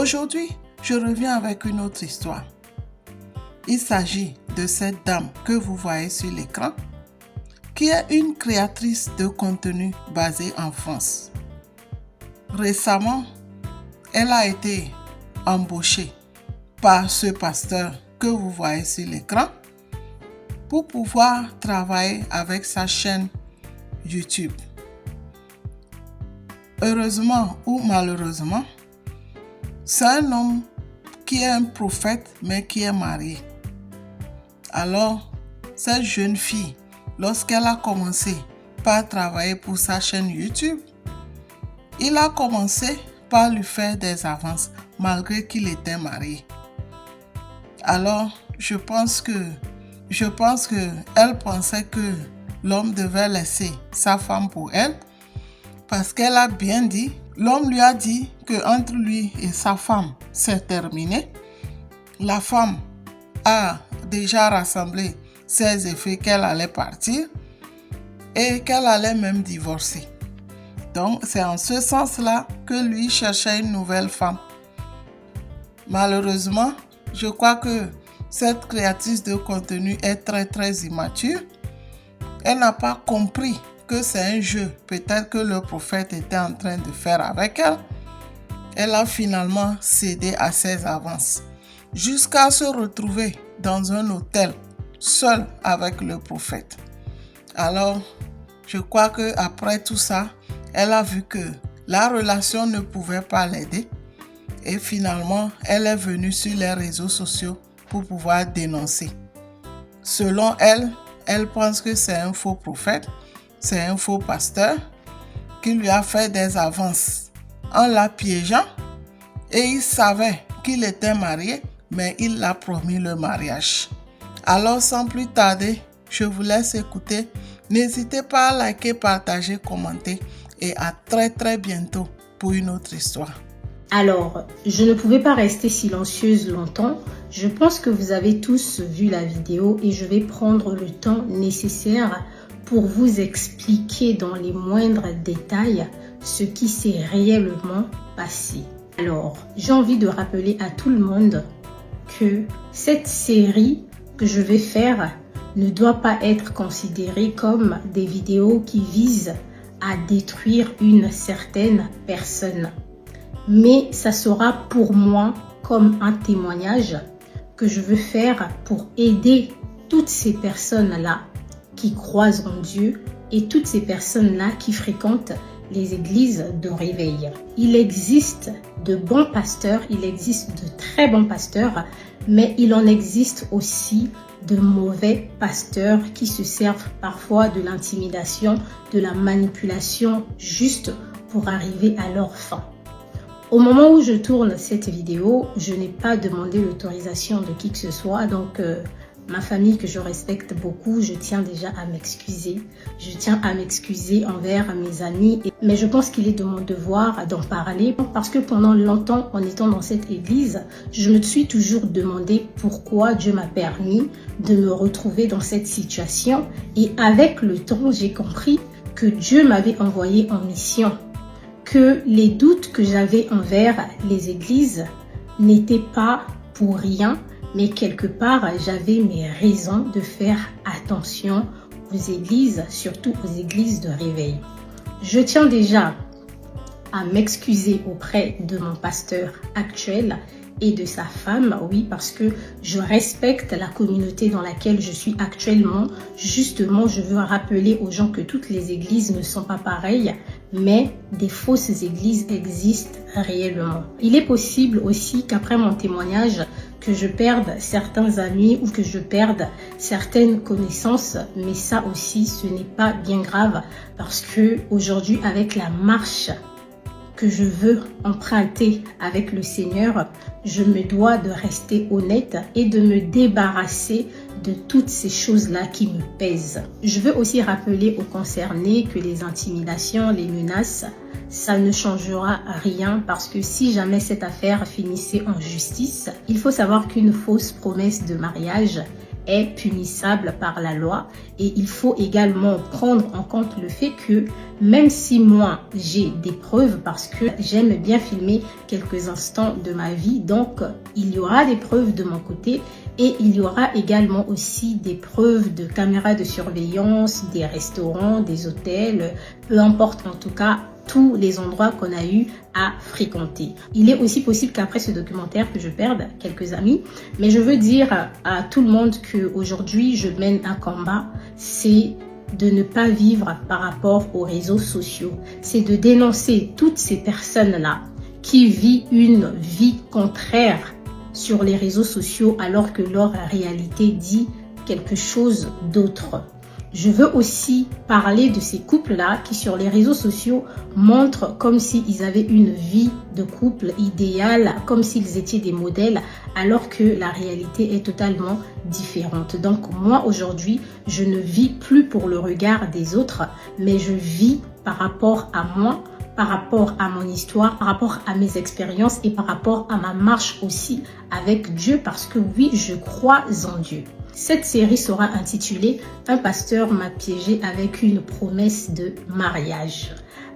Aujourd'hui, je reviens avec une autre histoire. Il s'agit de cette dame que vous voyez sur l'écran, qui est une créatrice de contenu basée en France. Récemment, elle a été embauchée par ce pasteur que vous voyez sur l'écran pour pouvoir travailler avec sa chaîne YouTube. Heureusement ou malheureusement, c'est un homme qui est un prophète mais qui est marié. Alors, cette jeune fille, lorsqu'elle a commencé par travailler pour sa chaîne YouTube, il a commencé par lui faire des avances malgré qu'il était marié. Alors, je pense que elle pensait que l'homme devait laisser sa femme pour elle parce qu'elle a bien dit, l'homme lui a dit que entre lui et sa femme, c'est terminé. La femme a déjà rassemblé ses effets qu'elle allait partir et qu'elle allait même divorcer. Donc, c'est en ce sens-là que lui cherchait une nouvelle femme. Malheureusement, je crois que cette créatrice de contenu est très immature. Elle n'a pas compris que c'est un jeu, peut-être que le prophète était en train de faire avec elle. Elle a finalement cédé à ses avances, jusqu'à se retrouver dans un hôtel, seule avec le prophète. Alors, je crois qu'après tout ça, elle a vu que la relation ne pouvait pas l'aider. Et finalement, elle est venue sur les réseaux sociaux pour pouvoir dénoncer. Selon elle, elle pense que c'est un faux prophète, c'est un faux pasteur qui lui a fait des avances en la piégeant et il savait qu'il était marié, mais il l'a promis le mariage. Alors, sans plus tarder, je vous laisse écouter. N'hésitez pas à liker, partager, commenter et à très bientôt pour une autre histoire. Alors, je ne pouvais pas rester silencieuse longtemps. Je pense que vous avez tous vu la vidéo et je vais prendre le temps nécessaire pour vous expliquer dans les moindres détails ce qui s'est réellement passé. Alors, j'ai envie de rappeler à tout le monde que cette série que je vais faire ne doit pas être considérée comme des vidéos qui visent à détruire une certaine personne. Mais ça sera pour moi comme un témoignage que je veux faire pour aider toutes ces personnes-là qui croient en Dieu et toutes ces personnes-là qui fréquentent les églises de réveil. Il existe de bons pasteurs, il existe de très bons pasteurs, mais il en existe aussi de mauvais pasteurs qui se servent parfois de l'intimidation, de la manipulation juste pour arriver à leur fin. Au moment où je tourne cette vidéo, je n'ai pas demandé l'autorisation de qui que ce soit, donc ma famille que je respecte beaucoup, je tiens déjà à m'excuser. Je tiens à m'excuser envers mes amis, mais je pense qu'il est de mon devoir d'en parler parce que pendant longtemps, en étant dans cette église, je me suis toujours demandé pourquoi Dieu m'a permis de me retrouver dans cette situation. Et avec le temps, j'ai compris que Dieu m'avait envoyé en mission, que les doutes que j'avais envers les églises n'étaient pas pour rien, mais quelque part, j'avais mes raisons de faire attention aux églises, surtout aux églises de réveil. Je tiens déjà à m'excuser auprès de mon pasteur actuel et de sa femme, oui, parce que je respecte la communauté dans laquelle je suis actuellement. Justement, je veux rappeler aux gens que toutes les églises ne sont pas pareilles, mais des fausses églises existent réellement. Il est possible aussi qu'après mon témoignage, que je perde certains amis ou que je perde certaines connaissances, mais ça aussi, ce n'est pas bien grave parce que aujourd'hui, avec la marche que je veux emprunter avec le Seigneur, je me dois de rester honnête et de me débarrasser de toutes ces choses-là qui me pèsent. Je veux aussi rappeler aux concernés que les intimidations, les menaces, ça ne changera rien parce que si jamais cette affaire finissait en justice, il faut savoir qu'une fausse promesse de mariage est punissable par la loi. Et il faut également prendre en compte le fait que même si moi j'ai des preuves, parce que j'aime bien filmer quelques instants de ma vie, donc il y aura des preuves de mon côté et il y aura également aussi des preuves de caméras de surveillance, des restaurants, des hôtels, peu importe en tout cas tous les endroits qu'on a eu à fréquenter. Il est aussi possible qu'après ce documentaire que je perde quelques amis, mais je veux dire à tout le monde qu'aujourd'hui je mène un combat, c'est de ne pas vivre par rapport aux réseaux sociaux. C'est de dénoncer toutes ces personnes-là qui vivent une vie contraire sur les réseaux sociaux alors que leur réalité dit quelque chose d'autre. Je veux aussi parler de ces couples-là qui sur les réseaux sociaux montrent comme s'ils avaient une vie de couple idéale, comme s'ils étaient des modèles, alors que la réalité est totalement différente. Donc moi aujourd'hui, je ne vis plus pour le regard des autres, mais je vis par rapport à moi, par rapport à mon histoire, par rapport à mes expériences et par rapport à ma marche aussi avec Dieu, parce que oui, je crois en Dieu. Cette série sera intitulée « Un pasteur m'a piégé avec une promesse de mariage ».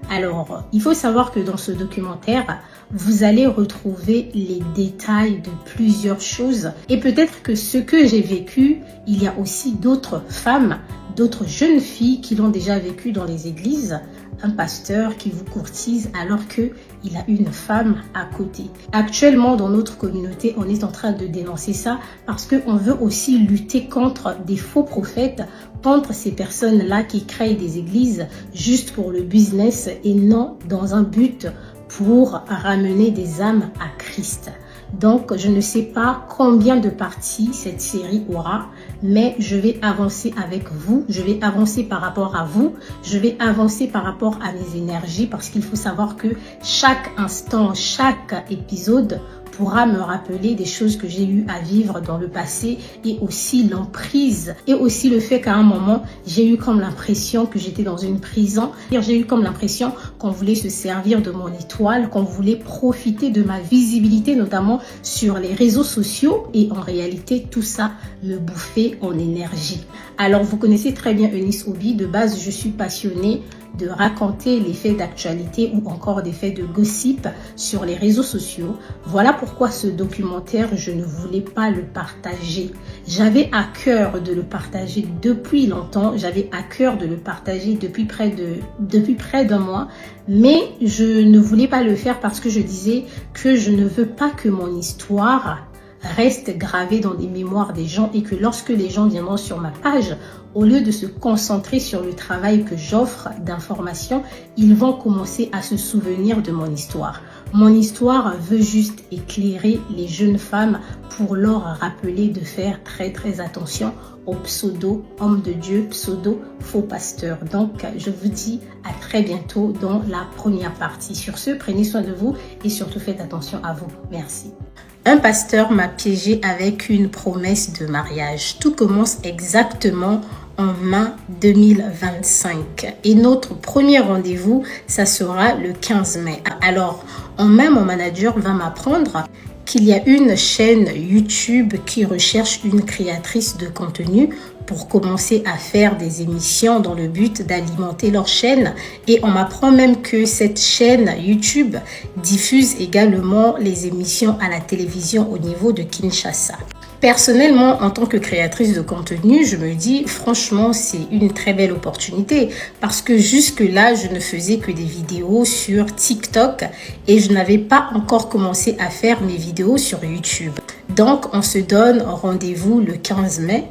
Alors, il faut savoir que dans ce documentaire, vous allez retrouver les détails de plusieurs choses. Et peut-être que ce que j'ai vécu, il y a aussi d'autres femmes, d'autres jeunes filles qui l'ont déjà vécu dans les églises. Un pasteur qui vous courtise alors qu'il a une femme à côté. Actuellement, dans notre communauté, on est en train de dénoncer ça parce qu'on veut aussi lutter contre des faux prophètes, contre ces personnes-là qui créent des églises juste pour le business et non dans un but pour ramener des âmes à Christ. Donc, je ne sais pas combien de parties cette série aura, mais je vais avancer avec vous, je vais avancer par rapport à vous, je vais avancer par rapport à mes énergies parce qu'il faut savoir que chaque instant, chaque épisode pourra me rappeler des choses que j'ai eu à vivre dans le passé et aussi l'emprise et aussi le fait qu'à un moment, j'ai eu comme l'impression que j'étais dans une prison. J'ai eu comme l'impression qu'on voulait se servir de mon étoile, qu'on voulait profiter de ma visibilité, notamment sur les réseaux sociaux et en réalité, tout ça me bouffait en énergie. Alors, vous connaissez très bien Eunice Obi. De base, je suis passionnée de raconter les faits d'actualité ou encore des faits de gossip sur les réseaux sociaux. Voilà pourquoi ce documentaire, je ne voulais pas le partager. J'avais à cœur de le partager depuis longtemps, j'avais à cœur de le partager depuis près d'un mois, mais je ne voulais pas le faire parce que je disais que je ne veux pas que mon histoire reste gravée dans les mémoires des gens et que lorsque les gens viendront sur ma page, au lieu de se concentrer sur le travail que j'offre d'information, ils vont commencer à se souvenir de mon histoire. Mon histoire veut juste éclairer les jeunes femmes pour leur rappeler de faire très très attention aux pseudo hommes de Dieu, pseudo faux pasteurs. Donc, je vous dis à très bientôt dans la première partie. Sur ce, prenez soin de vous et surtout faites attention à vous. Merci. Un pasteur m'a piégé avec une promesse de mariage. Tout commence exactement en mai 2025 et notre premier rendez-vous, ça sera le 15 mai. Alors, en mai, mon manager va m'apprendre qu'il y a une chaîne YouTube qui recherche une créatrice de contenu pour commencer à faire des émissions dans le but d'alimenter leur chaîne. Et on m'apprend même que cette chaîne YouTube diffuse également les émissions à la télévision au niveau de Kinshasa. Personnellement, en tant que créatrice de contenu, je me dis franchement, c'est une très belle opportunité parce que jusque-là, je ne faisais que des vidéos sur TikTok et je n'avais pas encore commencé à faire mes vidéos sur YouTube. Donc, on se donne rendez-vous le 15 mai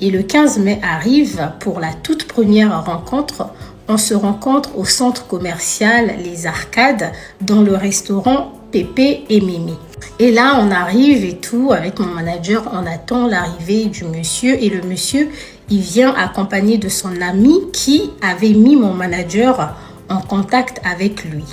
et le 15 mai arrive pour la toute première rencontre. On se rencontre au centre commercial Les Arcades dans le restaurant Pépé et Mimi. Et là, on arrive et tout, avec mon manager, on attend l'arrivée du monsieur. Et le monsieur, il vient accompagné de son ami qui avait mis mon manager en contact avec lui.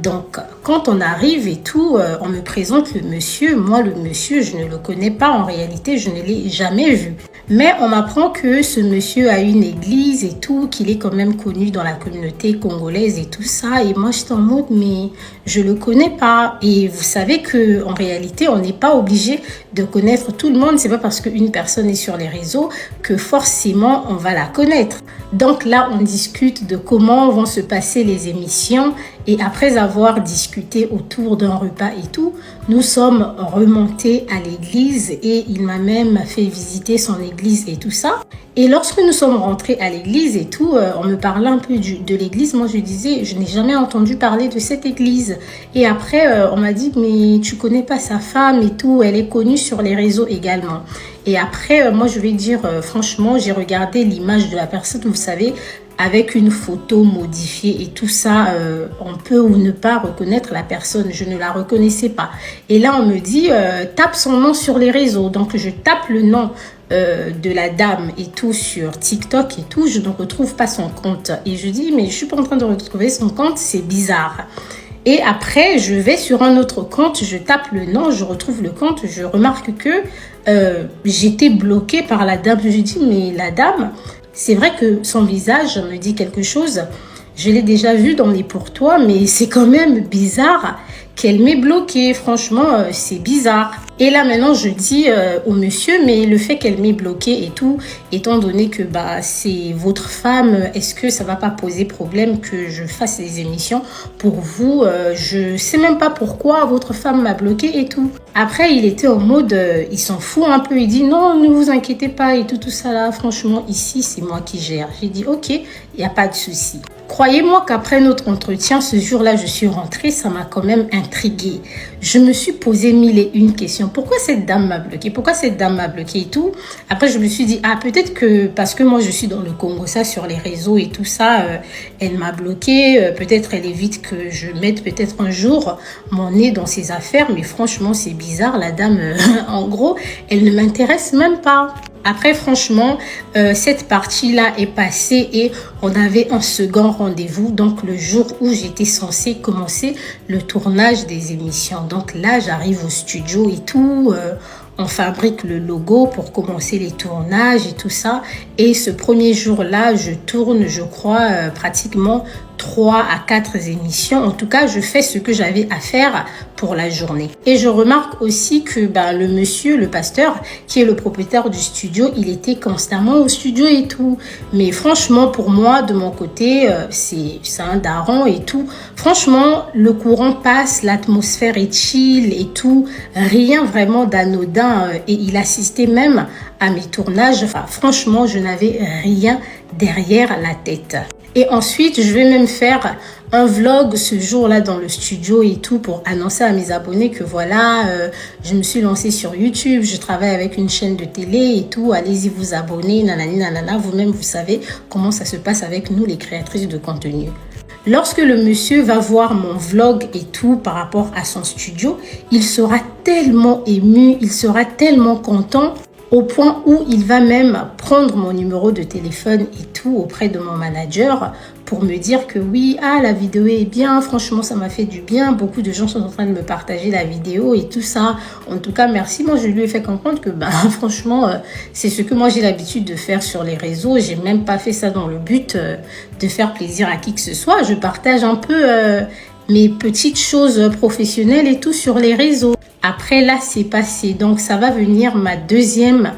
Donc, quand on arrive et tout, on me présente le monsieur. Moi, le monsieur, je ne le connais pas. En réalité, je ne l'ai jamais vu. Mais on m'apprend que ce monsieur a une église et tout, qu'il est quand même connu dans la communauté congolaise et tout ça. Et moi, j'étais en mode, mais je le connais pas. Et vous savez que en réalité, on n'est pas obligé de connaître tout le monde. C'est pas parce qu'une personne est sur les réseaux que forcément on va la connaître. Donc là, on discute de comment vont se passer les émissions. Et après avoir discuté autour d'un repas et tout, nous sommes remontés à l'église et il m'a même fait visiter son église et tout ça. Et lorsque nous sommes rentrés à l'église et tout, on me parlait un peu de l'église. Moi, je disais, je n'ai jamais entendu parler de cette église. Et après, on m'a dit, mais tu connais pas sa femme et tout, elle est connue sur les réseaux également. Et après, moi, je vais dire, franchement, j'ai regardé l'image de la personne, vous savez, avec une photo modifiée et tout ça, on peut ou ne pas reconnaître la personne. Je ne la reconnaissais pas. Et là, on me dit, tape son nom sur les réseaux. Donc, je tape le nom de la dame et tout sur TikTok et tout. Je ne retrouve pas son compte. Et je dis, mais je suis pas en train de retrouver son compte, c'est bizarre. Et après, je vais sur un autre compte, je tape le nom, je retrouve le compte, je remarque que j'étais bloquée par la dame. Je dis, mais la dame, c'est vrai que son visage me dit quelque chose. Je l'ai déjà vu dans les pour toi, mais c'est quand même bizarre qu'elle m'ait bloquée. Franchement, c'est bizarre. Et là, maintenant, je dis au monsieur, mais le fait qu'elle m'ait bloquée et tout, étant donné que c'est votre femme, est-ce que ça va pas poser problème que je fasse les émissions pour vous? Je sais même pas pourquoi votre femme m'a bloquée et tout. Après, il était en mode, il s'en fout un peu. Il dit, non, ne vous inquiétez pas et tout ça là. Franchement, ici, c'est moi qui gère. J'ai dit, ok, il n'y a pas de souci. Croyez-moi qu'après notre entretien, ce jour-là, je suis rentrée, ça m'a quand même intriguée. Je me suis posé mille et une questions. Pourquoi cette dame m'a bloquée? Pourquoi cette dame m'a bloquée et tout? Après, je me suis dit, peut-être que parce que moi, je suis dans le Congo, ça, sur les réseaux et tout ça, elle m'a bloquée. Peut-être elle évite que je mette peut-être un jour mon nez dans ses affaires. Mais franchement, c'est bizarre. La dame, en gros, elle ne m'intéresse même pas. Après, franchement, cette partie-là est passée et on avait un second rendez-vous. Donc, le jour où j'étais censée commencer le tournage des émissions. Donc là, j'arrive au studio et tout. On fabrique le logo pour commencer les tournages et tout ça. Et ce premier jour-là, je tourne, je crois, pratiquement 3 à 4 émissions. En tout cas, je fais ce que j'avais à faire pour la journée. Et je remarque aussi que le monsieur, le pasteur, qui est le propriétaire du studio, il était constamment au studio et tout. Mais franchement, pour moi, de mon côté, c'est un daron et tout. Franchement, le courant passe, l'atmosphère est chill et tout. Rien vraiment d'anodin. Et il assistait même à mes tournages. Enfin, franchement, je n'avais rien derrière la tête. Et ensuite, je vais même faire un vlog ce jour-là dans le studio et tout pour annoncer à mes abonnés que voilà, je me suis lancée sur YouTube, je travaille avec une chaîne de télé et tout, allez-y vous abonner, nanani, nanana. Vous-même, vous savez comment ça se passe avec nous, les créatrices de contenu. Lorsque le monsieur va voir mon vlog et tout par rapport à son studio, il sera tellement ému, il sera tellement content, au point où il va même prendre mon numéro de téléphone et tout auprès de mon manager pour me dire que oui, la vidéo est bien, franchement ça m'a fait du bien, beaucoup de gens sont en train de me partager la vidéo et tout ça. En tout cas, merci. Moi, je lui ai fait comprendre que franchement, c'est ce que moi j'ai l'habitude de faire sur les réseaux. J'ai même pas fait ça dans le but de faire plaisir à qui que ce soit. Je partage un peu mes petites choses professionnelles et tout sur les réseaux. Après, là, c'est passé. Donc, ça va venir ma deuxième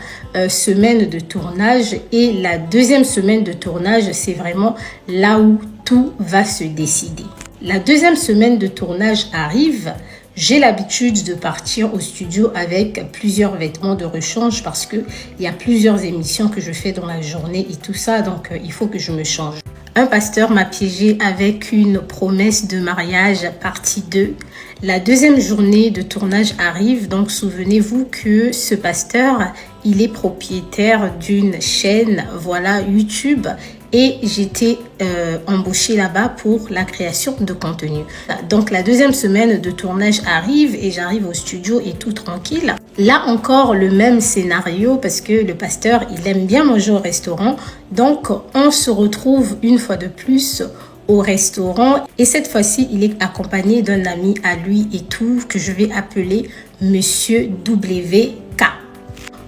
semaine de tournage. Et la deuxième semaine de tournage, c'est vraiment là où tout va se décider. La deuxième semaine de tournage arrive. J'ai l'habitude de partir au studio avec plusieurs vêtements de rechange parce qu'il y a plusieurs émissions que je fais dans la journée et tout ça. Donc, il faut que je me change. Un pasteur m'a piégé avec une promesse de mariage partie 2. La deuxième journée de tournage arrive, donc souvenez-vous que ce pasteur, il est propriétaire d'une chaîne, voilà, YouTube, et j'étais embauchée là-bas pour la création de contenu. Donc la deuxième semaine de tournage arrive et j'arrive au studio et tout tranquille. Là encore le même scénario parce que le pasteur, il aime bien manger au restaurant. Donc on se retrouve une fois de plus au restaurant et cette fois-ci, il est accompagné d'un ami à lui et tout que je vais appeler Monsieur WK.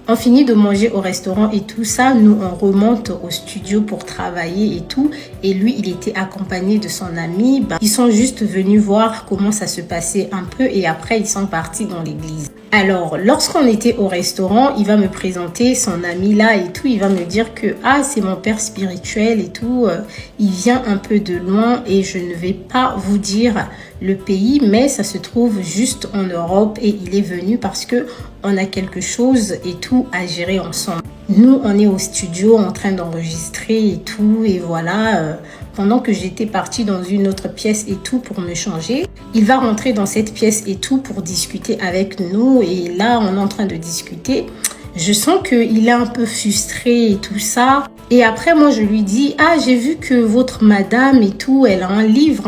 On finit de manger au restaurant et tout ça, nous on remonte au studio pour travailler et tout. Et lui, il était accompagné de son ami. Ils sont juste venus voir comment ça se passait un peu et après ils sont partis dans l'église. Alors, lorsqu'on était au restaurant, il va me présenter son ami là et tout. Il va me dire que c'est mon père spirituel et tout. Il vient un peu de loin et je ne vais pas vous dire le pays, mais ça se trouve juste en Europe et il est venu parce que on a quelque chose et tout à gérer ensemble. Nous, on est au studio en train d'enregistrer et tout et voilà. Pendant que j'étais partie dans une autre pièce et tout pour me changer, il va rentrer dans cette pièce et tout pour discuter avec nous. Et là, on est en train de discuter. Je sens qu'il est un peu frustré et tout ça. Et après, moi, je lui dis, j'ai vu que votre madame et tout, elle a un livre,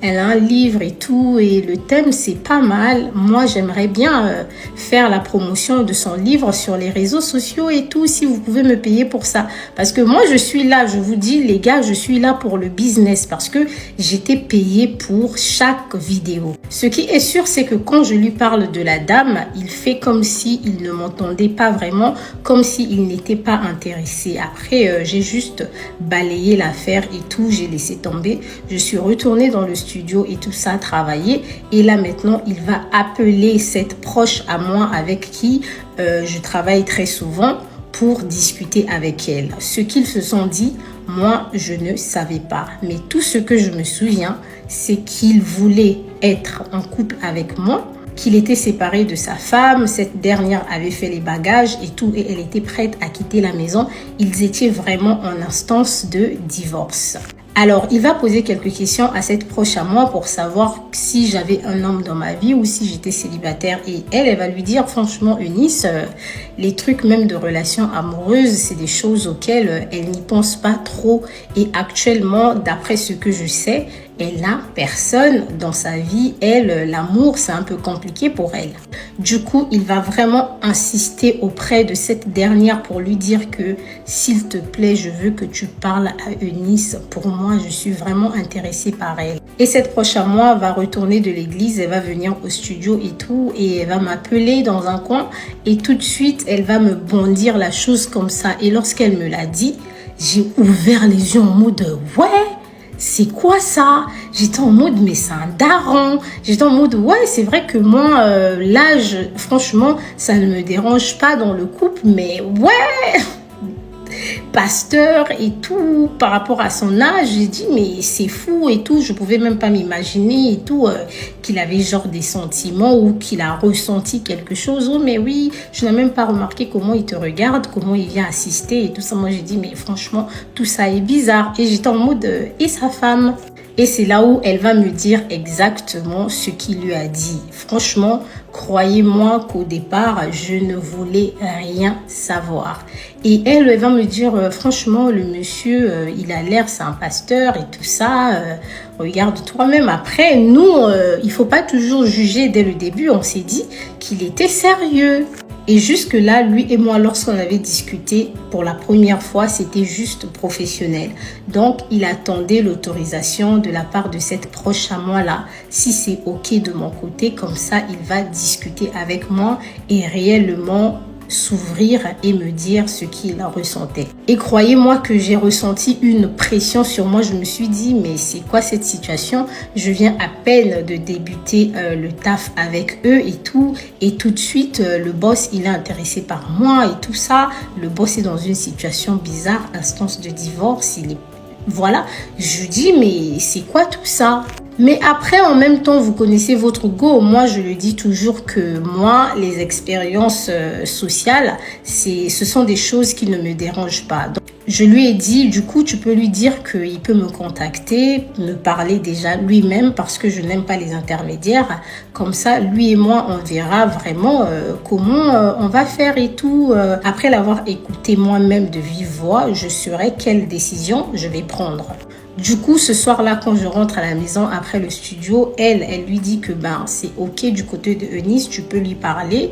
elle a un livre et tout, et le thème, c'est pas mal. Moi, j'aimerais bien faire la promotion de son livre sur les réseaux sociaux et tout, si vous pouvez me payer pour ça. Parce que moi, je suis là, je vous dis, les gars, je suis là pour le business, parce que j'étais payée pour chaque vidéo. Ce qui est sûr, c'est que quand je lui parle de la dame, il fait comme s'il ne m'entendait pas vraiment, comme s'il n'était pas intéressé. Après, j'ai juste balayé l'affaire et tout, j'ai laissé tomber. Je suis retournée dans le studio et tout ça, travailler. Et là, maintenant, il va appeler cette proche à moi avec qui je travaille très souvent pour discuter avec elle. Ce qu'ils se sont dit, moi, je ne savais pas. Mais tout ce que je me souviens, c'est qu'il voulait être en couple avec moi, qu'il était séparé de sa femme, cette dernière avait fait les bagages et tout, et elle était prête à quitter la maison. Ils étaient vraiment en instance de divorce. Alors, il va poser quelques questions à cette proche à moi pour savoir si j'avais un homme dans ma vie ou si j'étais célibataire. Et elle va lui dire, franchement, Eunice, les trucs même de relations amoureuses, c'est des choses auxquelles elle n'y pense pas trop. Et actuellement, d'après ce que je sais, elle n'a personne dans sa vie. Elle, l'amour, c'est un peu compliqué pour elle. Du coup, il va vraiment insister auprès de cette dernière pour lui dire que s'il te plaît, je veux que tu parles à Eunice. Pour moi, je suis vraiment intéressée par elle. Et cette proche à moi va retourner de l'église, elle va venir au studio et tout, et elle va m'appeler dans un coin et tout de suite, elle va me bondir la chose comme ça. Et lorsqu'elle me l'a dit, j'ai ouvert les yeux en mode « ouais ». C'est quoi ça? J'étais en mode, mais c'est un daron. J'étais en mode, ouais, c'est vrai que moi, l'âge, franchement, ça ne me dérange pas dans le couple, mais ouais, pasteur et tout, par rapport à son âge, j'ai dit, mais c'est fou et tout. Je pouvais même pas m'imaginer et tout, qu'il avait genre des sentiments ou qu'il a ressenti quelque chose. Oh, mais oui, je n'ai même pas remarqué comment il te regarde, comment il vient assister et tout ça. Moi, j'ai dit, mais franchement, tout ça est bizarre. Et j'étais en mode, et sa femme? Et c'est là où elle va me dire exactement ce qu'il lui a dit. Franchement, croyez-moi qu'au départ, je ne voulais rien savoir. Et elle va me dire, franchement, le monsieur, il a l'air, c'est un pasteur et tout ça. Regarde toi-même. Après, nous, il faut pas toujours juger dès le début. On s'est dit qu'il était sérieux. Et jusque-là, lui et moi, lorsqu'on avait discuté pour la première fois, c'était juste professionnel. Donc, il attendait l'autorisation de la part de cette proche à moi-là. Si c'est OK de mon côté, comme ça, il va discuter avec moi et réellement s'ouvrir et me dire ce qu'il ressentait. Et croyez-moi que j'ai ressenti une pression sur moi. Je me suis dit, mais c'est quoi cette situation? Je viens à peine de débuter le taf avec eux et tout. Et tout de suite, le boss, il est intéressé par moi et tout ça. Le boss est dans une situation bizarre, instance de divorce. Voilà, je dis, mais c'est quoi tout ça? Mais après, en même temps, vous connaissez votre go. Moi, je le dis toujours que moi, les expériences sociales, ce sont des choses qui ne me dérangent pas. Donc, je lui ai dit, du coup, tu peux lui dire qu'il peut me contacter, me parler déjà lui-même parce que je n'aime pas les intermédiaires. Comme ça, lui et moi, on verra vraiment comment on va faire et tout. Après l'avoir écouté moi-même de vive voix, je saurai quelle décision je vais prendre. Du coup, ce soir-là, quand je rentre à la maison après le studio, elle lui dit que c'est OK du côté de Eunice, tu peux lui parler.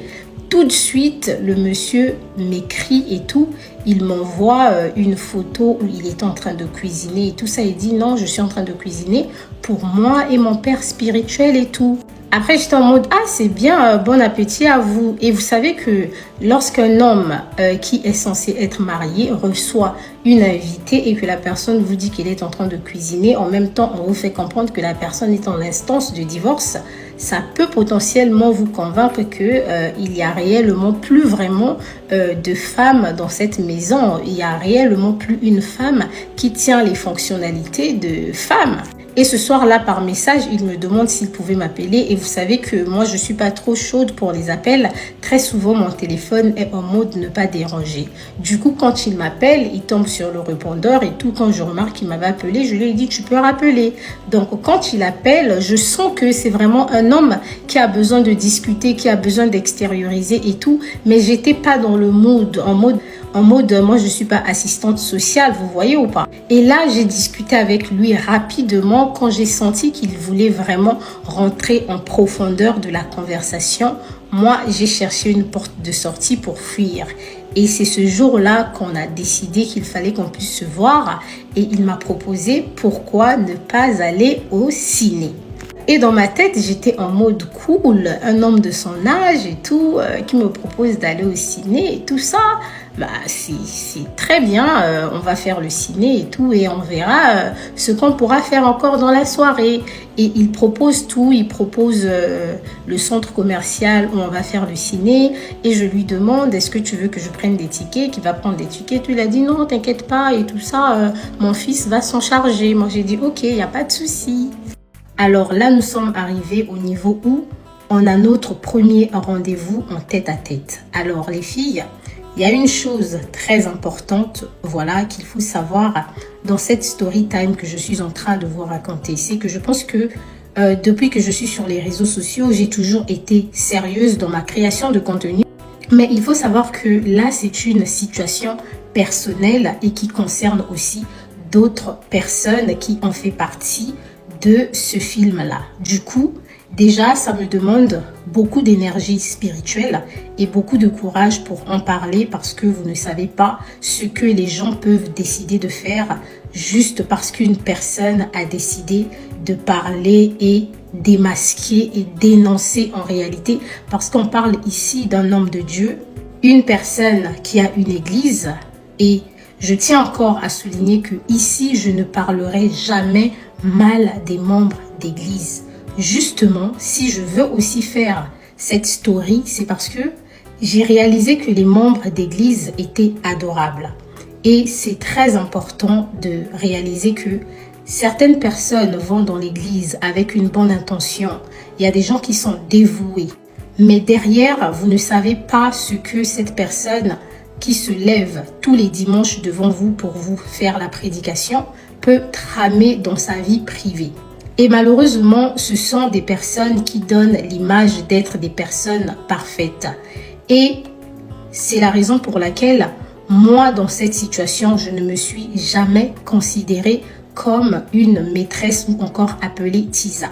tout de suite, le monsieur m'écrit et tout. Il m'envoie une photo où il est en train de cuisiner et tout ça. Il dit non, je suis en train de cuisiner pour moi et mon père spirituel et tout. Après, j'étais en mode, ah, c'est bien, bon appétit à vous. Et vous savez que lorsqu'un homme qui est censé être marié reçoit une invitée et que la personne vous dit qu'il est en train de cuisiner, en même temps, on vous fait comprendre que la personne est en instance de divorce, ça peut potentiellement vous convaincre qu'il y a réellement plus vraiment de femmes dans cette maison. Il y a réellement plus une femme qui tient les fonctionnalités de femme. Et ce soir-là, par message, il me demande s'il pouvait m'appeler. Et vous savez que moi, je ne suis pas trop chaude pour les appels. Très souvent, mon téléphone est en mode ne pas déranger. Du coup, quand il m'appelle, il tombe sur le répondeur et tout. Quand je remarque qu'il m'avait appelé, je lui ai dit, tu peux rappeler. Donc, quand il appelle, je sens que c'est vraiment un homme qui a besoin de discuter, qui a besoin d'extérioriser et tout. Mais j'étais pas dans le mood, en mode, moi je suis pas assistante sociale, vous voyez ou pas? Et là, j'ai discuté avec lui rapidement quand j'ai senti qu'il voulait vraiment rentrer en profondeur de la conversation. Moi, j'ai cherché une porte de sortie pour fuir. Et c'est ce jour-là qu'on a décidé qu'il fallait qu'on puisse se voir. Et il m'a proposé pourquoi ne pas aller au ciné. Et dans ma tête, j'étais en mode cool, un homme de son âge et tout, qui me propose d'aller au ciné et tout ça. Bah, c'est très bien, on va faire le ciné et tout et on verra ce qu'on pourra faire encore dans la soirée. Et il propose tout, il propose le centre commercial où on va faire le ciné et je lui demande est-ce que tu veux que je prenne des tickets, qu'il va prendre des tickets. Il a dit non, t'inquiète pas et tout ça, mon fils va s'en charger. Moi j'ai dit ok, il n'y a pas de souci. Alors là, nous sommes arrivés au niveau où on a notre premier rendez-vous en tête-à-tête. Alors les filles, il y a une chose très importante, voilà, qu'il faut savoir dans cette story time que je suis en train de vous raconter. C'est que je pense que depuis que je suis sur les réseaux sociaux, j'ai toujours été sérieuse dans ma création de contenu. Mais il faut savoir que là, c'est une situation personnelle et qui concerne aussi d'autres personnes qui en font partie de ce film-là. Du coup, déjà, ça me demande beaucoup d'énergie spirituelle et beaucoup de courage pour en parler parce que vous ne savez pas ce que les gens peuvent décider de faire juste parce qu'une personne a décidé de parler et démasquer et dénoncer en réalité. Parce qu'on parle ici d'un homme de Dieu, une personne qui a une église et je tiens encore à souligner que ici, je ne parlerai jamais mal des membres d'église. Justement, si je veux aussi faire cette story, c'est parce que j'ai réalisé que les membres d'église étaient adorables. Et c'est très important de réaliser que certaines personnes vont dans l'église avec une bonne intention. Il y a des gens qui sont dévoués. Mais derrière, vous ne savez pas ce que cette personne qui se lève tous les dimanches devant vous pour vous faire la prédication peut tramer dans sa vie privée. Et malheureusement, ce sont des personnes qui donnent l'image d'être des personnes parfaites. Et c'est la raison pour laquelle, moi, dans cette situation, je ne me suis jamais considérée comme une maîtresse ou encore appelée Tisa.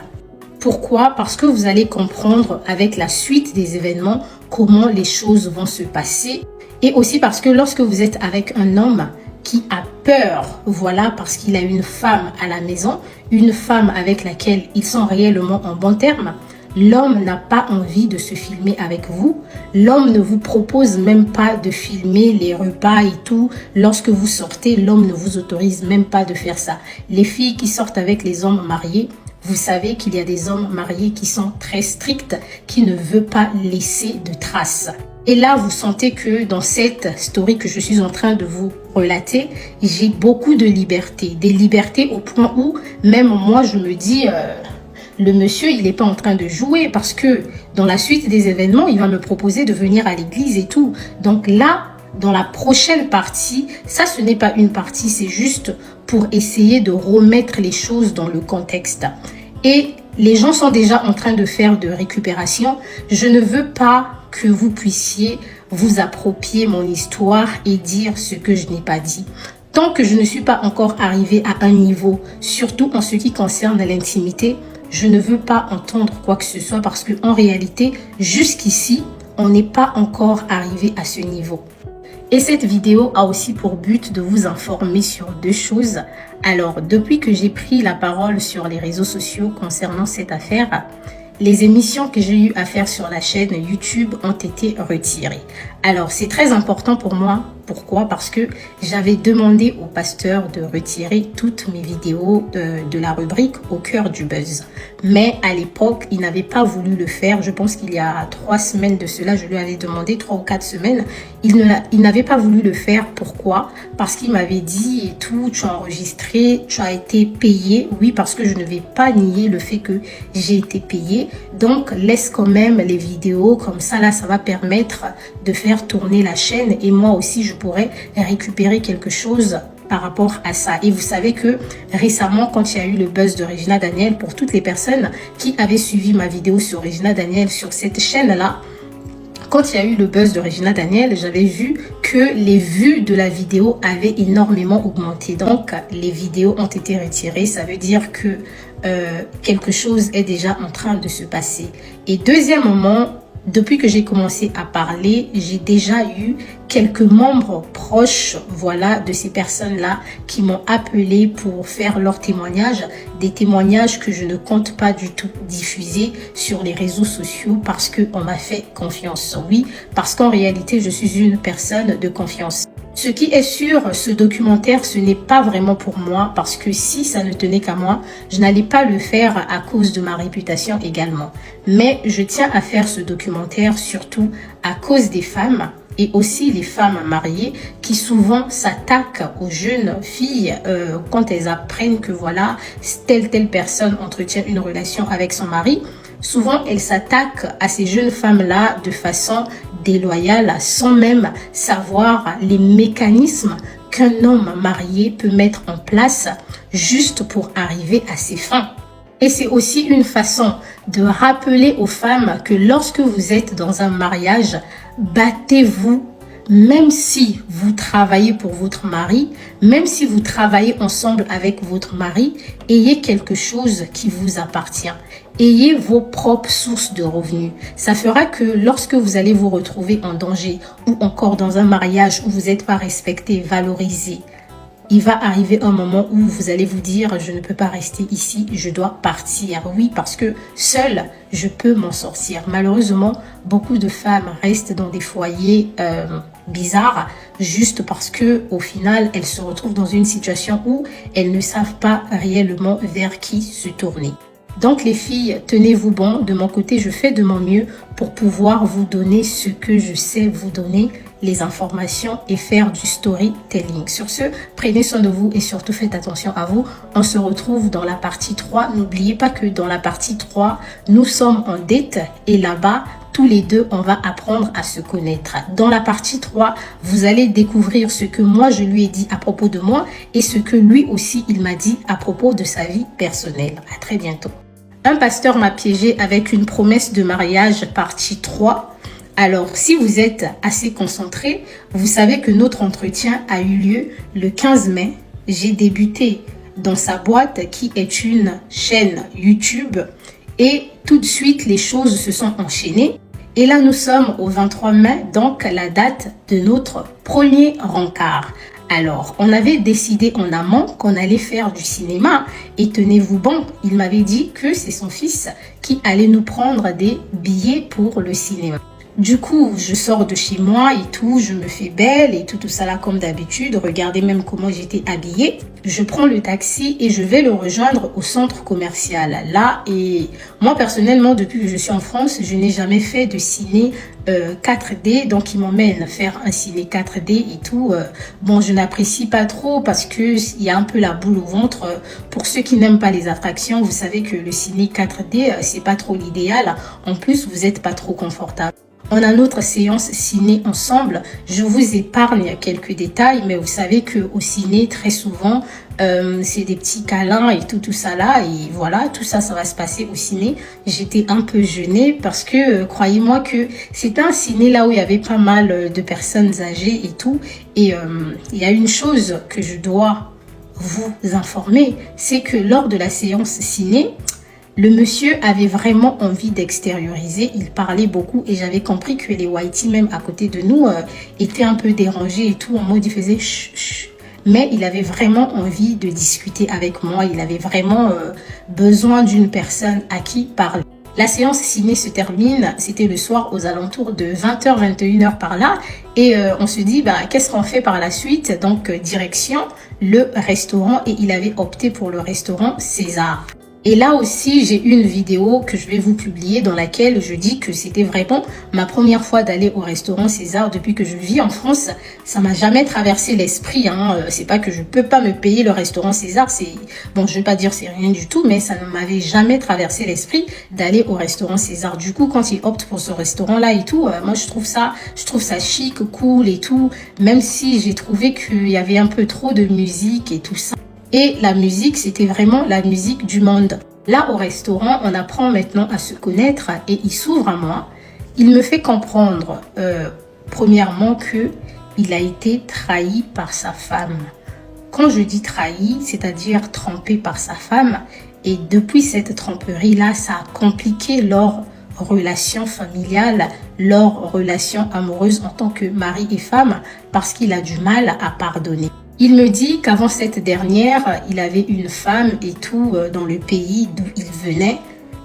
Pourquoi? Parce que vous allez comprendre avec la suite des événements comment les choses vont se passer. Et aussi parce que lorsque vous êtes avec un homme qui a peur, voilà, parce qu'il a une femme à la maison, une femme avec laquelle ils sont réellement en bon terme, l'homme n'a pas envie de se filmer avec vous. L'homme ne vous propose même pas de filmer les repas et tout. Lorsque vous sortez, l'homme ne vous autorise même pas de faire ça. Les filles qui sortent avec les hommes mariés, vous savez qu'il y a des hommes mariés qui sont très stricts, qui ne veulent pas laisser de traces. Et là, vous sentez que dans cette story que je suis en train de vous relater, j'ai beaucoup de liberté. Des libertés au point où même moi, je me dis, le monsieur, il n'est pas en train de jouer parce que dans la suite des événements, il va me proposer de venir à l'église et tout. Donc là, dans la prochaine partie, ça, ce n'est pas une partie, c'est juste pour essayer de remettre les choses dans le contexte. Et les gens sont déjà en train de faire de récupération. Je ne veux pas que vous puissiez vous approprier mon histoire et dire ce que je n'ai pas dit. Tant que je ne suis pas encore arrivée à un niveau, surtout en ce qui concerne l'intimité, je ne veux pas entendre quoi que ce soit parce que en réalité, jusqu'ici, on n'est pas encore arrivé à ce niveau. Et cette vidéo a aussi pour but de vous informer sur deux choses. Alors, depuis que j'ai pris la parole sur les réseaux sociaux concernant cette affaire, les émissions que j'ai eu à faire sur la chaîne YouTube ont été retirées. Alors, c'est très important pour moi. Pourquoi? Parce que j'avais demandé au pasteur de retirer toutes mes vidéos de la rubrique Au cœur du buzz. Mais à l'époque, il n'avait pas voulu le faire. Je pense qu'il y a 3 semaines de cela, je lui avais demandé 3 ou 4 semaines. Il n'avait pas voulu le faire. Pourquoi? Parce qu'il m'avait dit et tout, tu as enregistré, tu as été payé. Oui, parce que je ne vais pas nier le fait que j'ai été payé. Donc, laisse quand même les vidéos. Comme ça, là, ça va permettre de faire tourner la chaîne. Et moi aussi, je pourrais récupérer quelque chose par rapport à ça. Et vous savez que récemment, quand il y a eu le buzz de Regina Daniel, pour toutes les personnes qui avaient suivi ma vidéo sur Regina Daniel sur cette chaîne-là, quand il y a eu le buzz de Regina Daniel, j'avais vu que les vues de la vidéo avaient énormément augmenté. Donc, les vidéos ont été retirées. Ça veut dire que quelque chose est déjà en train de se passer. Et deuxièmement, depuis que j'ai commencé à parler, j'ai déjà eu quelques membres proches, voilà, de ces personnes-là qui m'ont appelé pour faire leur témoignage, des témoignages que je ne compte pas du tout diffuser sur les réseaux sociaux parce qu'on m'a fait confiance. Oui, parce qu'en réalité, je suis une personne de confiance. Ce qui est sûr, ce documentaire, ce n'est pas vraiment pour moi parce que si ça ne tenait qu'à moi, je n'allais pas le faire à cause de ma réputation également. Mais je tiens à faire ce documentaire surtout à cause des femmes et aussi les femmes mariées qui souvent s'attaquent aux jeunes filles quand elles apprennent que voilà, telle personne entretient une relation avec son mari. Souvent, elles s'attaquent à ces jeunes femmes-là de façon déloyale sans même savoir les mécanismes qu'un homme marié peut mettre en place juste pour arriver à ses fins. Et c'est aussi une façon de rappeler aux femmes que lorsque vous êtes dans un mariage, battez-vous. Même si vous travaillez pour votre mari, même si vous travaillez ensemble avec votre mari, ayez quelque chose qui vous appartient. Ayez vos propres sources de revenus. Ça fera que lorsque vous allez vous retrouver en danger ou encore dans un mariage où vous n'êtes pas respecté, valorisé, il va arriver un moment où vous allez vous dire « Je ne peux pas rester ici, je dois partir. » Oui, parce que seule, je peux m'en sortir. Malheureusement, beaucoup de femmes restent dans des foyers bizarres juste parce que au final, elles se retrouvent dans une situation où elles ne savent pas réellement vers qui se tourner. Donc les filles, tenez-vous bon. De mon côté, je fais de mon mieux pour pouvoir vous donner ce que je sais vous donner, les informations et faire du storytelling. Sur ce, prenez soin de vous et surtout faites attention à vous. On se retrouve dans la partie 3. N'oubliez pas que dans la partie 3, nous sommes en date et là-bas, tous les deux, on va apprendre à se connaître. Dans la partie 3, vous allez découvrir ce que moi, je lui ai dit à propos de moi et ce que lui aussi, il m'a dit à propos de sa vie personnelle. À très bientôt. Un pasteur m'a piégé avec une promesse de mariage partie 3. Alors, si vous êtes assez concentré, vous savez que notre entretien a eu lieu le 15 mai. J'ai débuté dans sa boîte qui est une chaîne YouTube et tout de suite, les choses se sont enchaînées. Et là, nous sommes au 23 mai, donc la date de notre premier rencard. Alors, on avait décidé en amont qu'on allait faire du cinéma et tenez-vous bon, il m'avait dit que c'est son fils qui allait nous prendre des billets pour le cinéma. Du coup, je sors de chez moi et tout, je me fais belle et tout ça là comme d'habitude. Regardez même comment j'étais habillée. Je prends le taxi et je vais le rejoindre au centre commercial. Là, et moi personnellement, depuis que je suis en France, je n'ai jamais fait de ciné 4D. Donc, il m'emmène faire un ciné 4D et tout. Bon, je n'apprécie pas trop parce que il y a un peu la boule au ventre. Pour ceux qui n'aiment pas les attractions, vous savez que le ciné 4D, c'est pas trop l'idéal. En plus, vous n'êtes pas trop confortable. On a notre séance ciné ensemble. Je vous épargne quelques détails, mais vous savez qu'au ciné, très souvent, c'est des petits câlins et tout ça là. Et voilà, tout ça, ça va se passer au ciné. J'étais un peu gênée parce que, croyez-moi que c'était un ciné là où il y avait pas mal de personnes âgées et tout. Et il y a une chose que je dois vous informer, c'est que lors de la séance ciné, Le monsieur avait vraiment envie d'extérioriser, il parlait beaucoup et j'avais compris que les Whitey, même à côté de nous, étaient un peu dérangés et tout, en mode il faisait chut, chut. Mais il avait vraiment envie de discuter avec moi, il avait vraiment besoin d'une personne à qui parler. La séance ciné se termine, c'était le soir aux alentours de 20h, 21h par là. Et on se dit, qu'est-ce qu'on fait par la suite? Donc, direction le restaurant et il avait opté pour le restaurant César. Et là aussi, j'ai une vidéo que je vais vous publier dans laquelle je dis que c'était vraiment ma première fois d'aller au restaurant César depuis que je vis en France. Ça m'a jamais traversé l'esprit. C'est pas que je peux pas me payer le restaurant César. Bon, je vais pas dire c'est rien du tout, mais ça ne m'avait jamais traversé l'esprit d'aller au restaurant César. Du coup, quand il opte pour ce restaurant-là et tout, moi je trouve ça chic, cool et tout. Même si j'ai trouvé qu'il y avait un peu trop de musique et tout ça. Et la musique, c'était vraiment la musique du monde. Là, au restaurant, on apprend maintenant à se connaître et il s'ouvre à moi. Il me fait comprendre, premièrement, qu'il a été trahi par sa femme. Quand je dis trahi, c'est-à-dire trompé par sa femme. Et depuis cette tromperie-là, ça a compliqué leur relation familiale, leur relation amoureuse en tant que mari et femme, parce qu'il a du mal à pardonner. Il me dit qu'avant cette dernière, il avait une femme et tout dans le pays d'où il venait,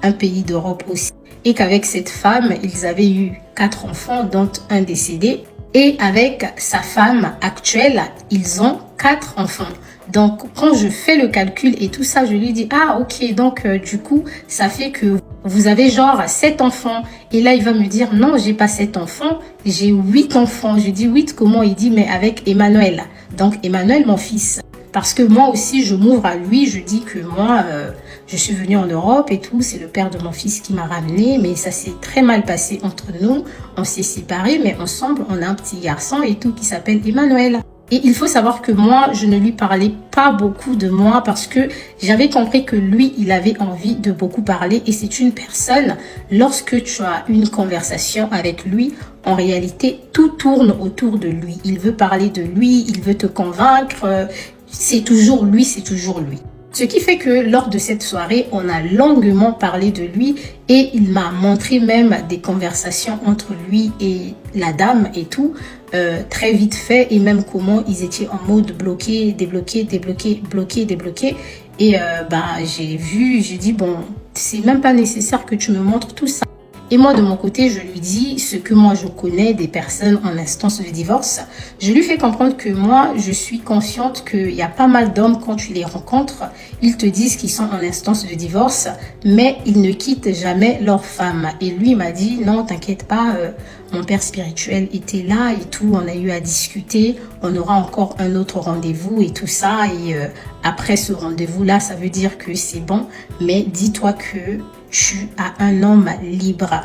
un pays d'Europe aussi. Et qu'avec cette femme, ils avaient eu 4 enfants, dont un décédé. Et avec sa femme actuelle, ils ont 4 enfants. Donc, quand je fais le calcul et tout ça, je lui dis, ah ok, donc du coup, ça fait que vous avez genre 7 enfants. Et là, il va me dire, non, j'ai pas 7 enfants, j'ai 8 enfants. Je dis 8, comment? Il dit, mais avec Emmanuel. Donc, Emmanuel, mon fils. Parce que moi aussi, je m'ouvre à lui, je dis que moi, je suis venue en Europe et tout, c'est le père de mon fils qui m'a ramené, mais ça s'est très mal passé entre nous. On s'est séparés, mais ensemble, on a un petit garçon et tout qui s'appelle Emmanuel. Et il faut savoir que moi, je ne lui parlais pas beaucoup de moi parce que j'avais compris que lui, il avait envie de beaucoup parler. Et c'est une personne, lorsque tu as une conversation avec lui, en réalité, tout tourne autour de lui. Il veut parler de lui, il veut te convaincre. C'est toujours lui, c'est toujours lui. Ce qui fait que lors de cette soirée, on a longuement parlé de lui et il m'a montré même des conversations entre lui et la dame et tout, très vite fait, et même comment ils étaient en mode bloqué, débloqué, débloqué, bloqué, débloqué. Et j'ai vu, j'ai dit bon, c'est même pas nécessaire que tu me montres tout ça. Et moi, de mon côté, je lui dis ce que moi je connais des personnes en instance de divorce. Je lui fais comprendre que moi, je suis consciente qu'il y a pas mal d'hommes, quand tu les rencontres, ils te disent qu'ils sont en instance de divorce, mais ils ne quittent jamais leur femme. Et lui m'a dit, non, t'inquiète pas, mon père spirituel était là et tout, on a eu à discuter, on aura encore un autre rendez-vous et tout ça. Et après ce rendez-vous-là, ça veut dire que c'est bon, mais dis-toi que tu as un homme libre.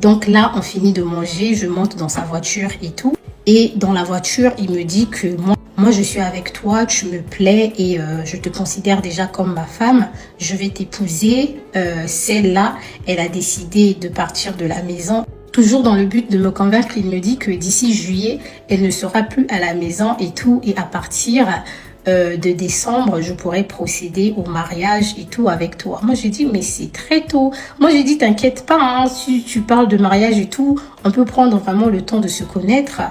Donc là, on finit de manger, je monte dans sa voiture et tout. Et dans la voiture, il me dit que moi je suis avec toi, tu me plais et je te considère déjà comme ma femme. Je vais t'épouser. Celle-là, elle a décidé de partir de la maison. Toujours dans le but de me convaincre, il me dit que d'ici juillet, elle ne sera plus à la maison et tout. Et à partir de décembre, je pourrais procéder au mariage et tout avec toi. Moi, j'ai dit, mais c'est très tôt. Moi, j'ai dit, t'inquiète pas, hein, si tu parles de mariage et tout, on peut prendre vraiment le temps de se connaître.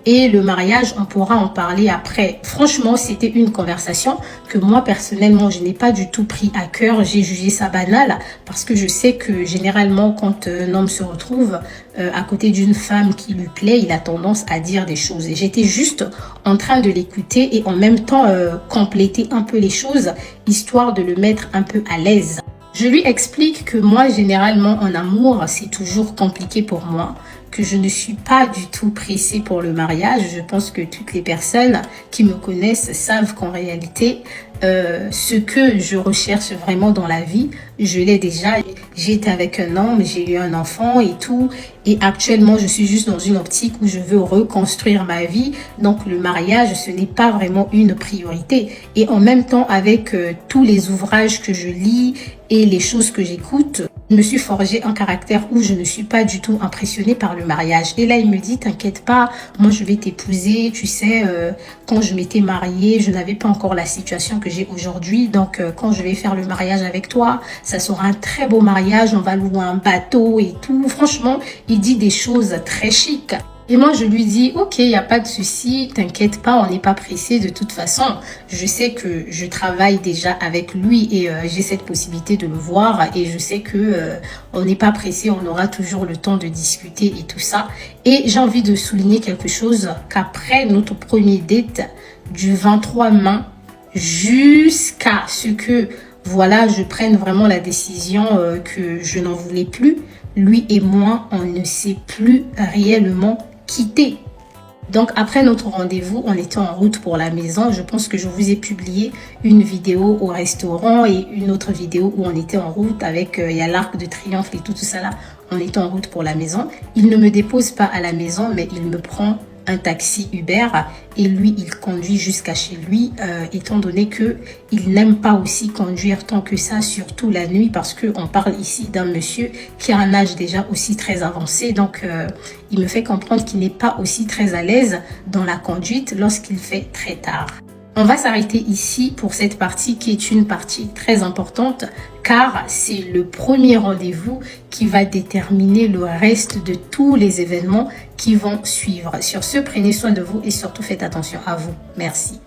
Et le mariage, on pourra en parler après. Franchement, c'était une conversation que moi, personnellement, je n'ai pas du tout pris à cœur. J'ai jugé ça banal parce que je sais que généralement, quand un homme se retrouve à côté d'une femme qui lui plaît, il a tendance à dire des choses. Et j'étais juste en train de l'écouter et en même temps compléter un peu les choses, histoire de le mettre un peu à l'aise. Je lui explique que moi, généralement, en amour, c'est toujours compliqué pour moi, que je ne suis pas du tout pressée pour le mariage. Je pense que toutes les personnes qui me connaissent savent qu'en réalité, ce que je recherche vraiment dans la vie, je l'ai déjà. J'ai été avec un homme, j'ai eu un enfant et tout. Et actuellement, je suis juste dans une optique où je veux reconstruire ma vie. Donc, le mariage, ce n'est pas vraiment une priorité. Et en même temps, avec tous les ouvrages que je lis et les choses que j'écoute, Je me suis forgé un caractère où je ne suis pas du tout impressionnée par le mariage. Et là, il me dit, t'inquiète pas, moi je vais t'épouser. Tu sais, quand je m'étais mariée, je n'avais pas encore la situation que j'ai aujourd'hui. Donc, quand je vais faire le mariage avec toi, ça sera un très beau mariage. On va louer un bateau et tout. Franchement, il dit des choses très chic. Et moi, je lui dis, ok, il n'y a pas de souci, t'inquiète pas, on n'est pas pressé de toute façon. Je sais que je travaille déjà avec lui et j'ai cette possibilité de le voir et je sais que on n'est pas pressé, on aura toujours le temps de discuter et tout ça. Et j'ai envie de souligner quelque chose, qu'après notre premier date du 23 mai jusqu'à ce que, voilà, je prenne vraiment la décision que je n'en voulais plus, lui et moi, on ne s'est plus réellement quitté. Donc après notre rendez-vous, on était en route pour la maison. Je pense que je vous ai publié une vidéo au restaurant et une autre vidéo où on était en route avec, il y a l'Arc de Triomphe et tout ça là. On était en route pour la maison. Il ne me dépose pas à la maison, mais il me prend un taxi Uber et lui il conduit jusqu'à chez lui étant donné que il n'aime pas aussi conduire tant que ça, surtout la nuit, parce que on parle ici d'un monsieur qui a un âge déjà aussi très avancé. Donc il me fait comprendre qu'il n'est pas aussi très à l'aise dans la conduite lorsqu'il fait très tard. On va s'arrêter ici pour cette partie qui est une partie très importante car c'est le premier rendez-vous qui va déterminer le reste de tous les événements qui vont suivre. Sur ce, prenez soin de vous et surtout faites attention à vous. Merci.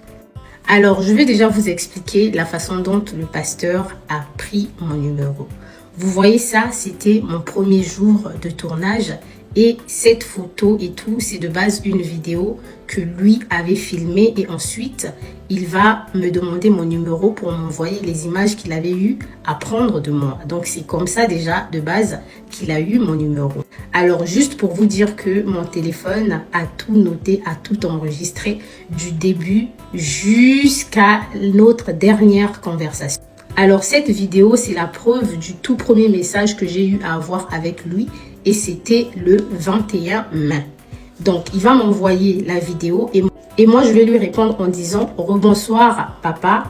Alors, je vais déjà vous expliquer la façon dont le pasteur a pris mon numéro. Vous voyez ça, c'était mon premier jour de tournage. Et cette photo et tout, c'est de base une vidéo que lui avait filmée et ensuite, il va me demander mon numéro pour m'envoyer les images qu'il avait eu à prendre de moi. Donc, c'est comme ça déjà de base qu'il a eu mon numéro. Alors, juste pour vous dire que mon téléphone a tout noté, a tout enregistré du début jusqu'à notre dernière conversation. Alors, cette vidéo, c'est la preuve du tout premier message que j'ai eu à avoir avec lui. Et c'était le 21 mai. Donc, il va m'envoyer la vidéo et moi, je vais lui répondre en disant « Rebonsoir, papa ».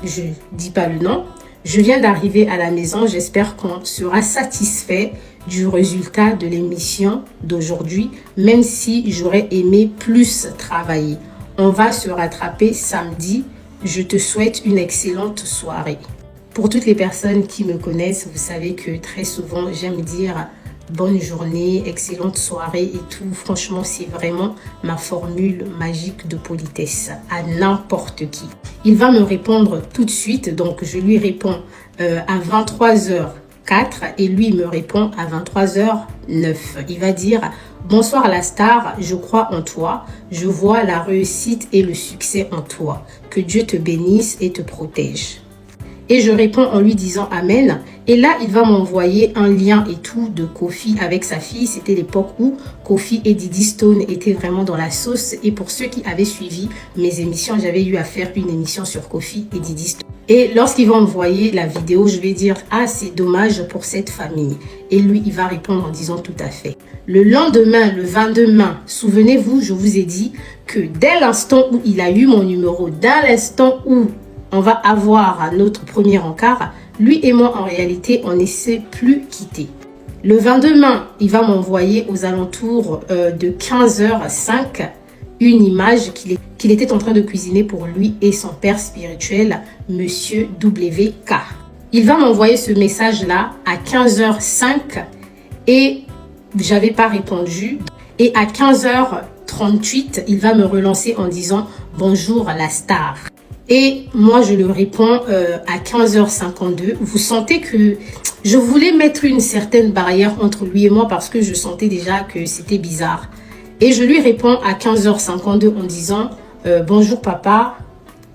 Je ne dis pas le nom. Je viens d'arriver à la maison. J'espère qu'on sera satisfait du résultat de l'émission d'aujourd'hui, même si j'aurais aimé plus travailler. On va se rattraper samedi. Je te souhaite une excellente soirée. Pour toutes les personnes qui me connaissent, vous savez que très souvent, j'aime dire bonne journée, excellente soirée et tout. Franchement, c'est vraiment ma formule magique de politesse à n'importe qui. Il va me répondre tout de suite. Donc, je lui réponds à 23h04 et lui me répond à 23h09. Il va dire « Bonsoir la star, je crois en toi. Je vois la réussite et le succès en toi. Que Dieu te bénisse et te protège. » Et je réponds en lui disant Amen. Et là, il va m'envoyer un lien et tout de Kofi avec sa fille. C'était l'époque où Kofi et Didi Stone étaient vraiment dans la sauce. Et pour ceux qui avaient suivi mes émissions, j'avais eu à faire une émission sur Kofi et Didi Stone. Et lorsqu'il va envoyer la vidéo, je vais dire « Ah, c'est dommage pour cette famille. » Et lui, il va répondre en disant « Tout à fait. » Le lendemain, le 22 mai, souvenez-vous, je vous ai dit que dès l'instant où il a eu mon numéro, dès l'instant où on va avoir notre premier encart, lui et moi, en réalité, on ne s'est plus quittés. Le 22 mai, il va m'envoyer aux alentours de 15h05 une image qu'il était en train de cuisiner pour lui et son père spirituel, Monsieur WK. Il va m'envoyer ce message-là à 15h05 et j'avais pas répondu. Et à 15h38, il va me relancer en disant « Bonjour la star ». Et moi, je lui réponds à 15h52. Vous sentez que je voulais mettre une certaine barrière entre lui et moi parce que je sentais déjà que c'était bizarre. Et je lui réponds à 15h52 en disant « Bonjour papa,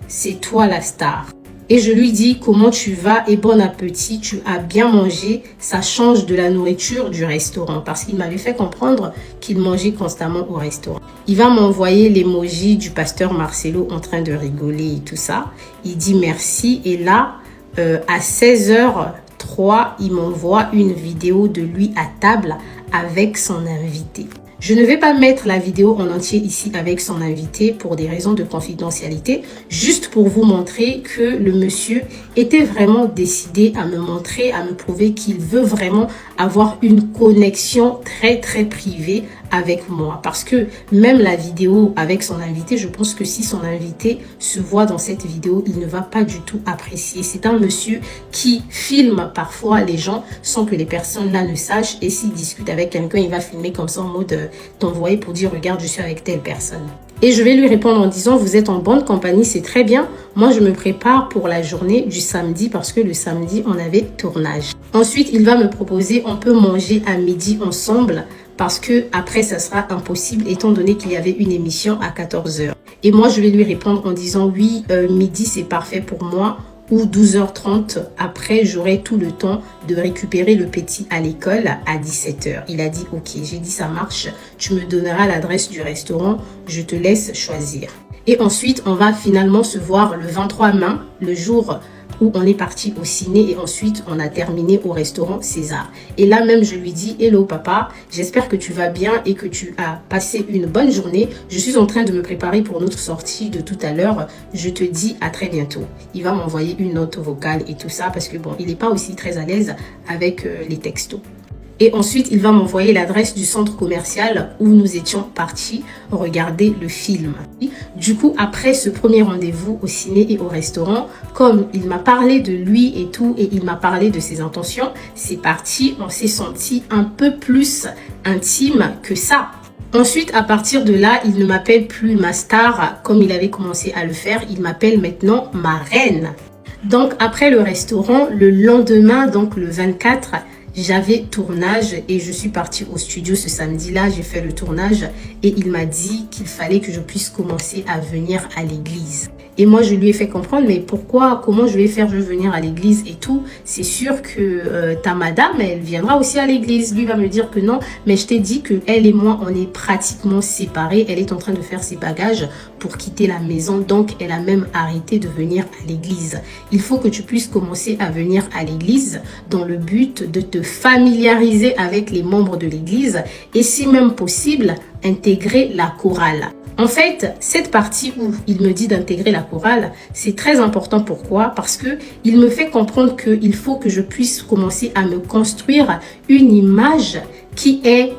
c'est toi la star ». Et je lui dis « Comment tu vas et bon appétit, tu as bien mangé ». Ça change de la nourriture du restaurant parce qu'il m'avait fait comprendre qu'il mangeait constamment au restaurant. Il va m'envoyer l'emoji du pasteur Marcelo en train de rigoler et tout ça. Il dit merci et là, à 16h03, il m'envoie une vidéo de lui à table avec son invité. Je ne vais pas mettre la vidéo en entier ici avec son invité pour des raisons de confidentialité, juste pour vous montrer que le monsieur était vraiment décidé à me montrer, à me prouver qu'il veut vraiment avoir une connexion très très privée avec moi. Parce que même la vidéo avec son invité, je pense que si son invité se voit dans cette vidéo, il ne va pas du tout apprécier. C'est un monsieur qui filme parfois les gens sans que les personnes là ne sachent, et s'il discute avec quelqu'un, il va filmer comme ça en mode t'envoyer pour dire regarde, je suis avec telle personne. Et je vais lui répondre en disant vous êtes en bonne compagnie, c'est très bien. Moi, je me prépare pour la journée du samedi parce que le samedi, on avait tournage. Ensuite, il va me proposer on peut manger à midi ensemble parce que après, ça sera impossible étant donné qu'il y avait une émission à 14h. Et moi, je vais lui répondre en disant oui, midi, c'est parfait pour moi. Ou 12h30, après j'aurai tout le temps de récupérer le petit à l'école à 17h. Il a dit ok, j'ai dit ça marche, tu me donneras l'adresse du restaurant, je te laisse choisir. Et ensuite on va finalement se voir le 23 mai, le jour où on est parti au ciné, et ensuite on a terminé au restaurant César. Et là même je lui dis hello papa, j'espère que tu vas bien et que tu as passé une bonne journée. Je suis en train de me préparer pour notre sortie de tout à l'heure. Je te dis à très bientôt. Il va m'envoyer une note vocale et tout ça parce que bon, il n'est pas aussi très à l'aise avec les textos. Et ensuite, il va m'envoyer l'adresse du centre commercial où nous étions partis regarder le film. Du coup, après ce premier rendez-vous au ciné et au restaurant, comme il m'a parlé de lui et tout, et il m'a parlé de ses intentions, c'est parti, on s'est senti un peu plus intime que ça. Ensuite, à partir de là, il ne m'appelle plus ma star comme il avait commencé à le faire. Il m'appelle maintenant ma reine. Donc, après le restaurant, le lendemain, donc le 24, j'avais tournage et je suis partie au studio ce samedi-là. J'ai fait le tournage et il m'a dit qu'il fallait que je puisse commencer à venir à l'église. Et moi, je lui ai fait comprendre, mais pourquoi, comment je vais faire, je vais venir à l'église et tout. C'est sûr que ta madame, elle viendra aussi à l'église. Lui va me dire que non, mais je t'ai dit que elle et moi, on est pratiquement séparés. Elle est en train de faire ses bagages pour quitter la maison, donc elle a même arrêté de venir à l'église. Il faut que tu puisses commencer à venir à l'église dans le but de te familiariser avec les membres de l'église et si même possible, intégrer la chorale. En fait, cette partie où il me dit d'intégrer la chorale, c'est très important. Pourquoi? Parce que il me fait comprendre qu'il faut que je puisse commencer à me construire une image qui est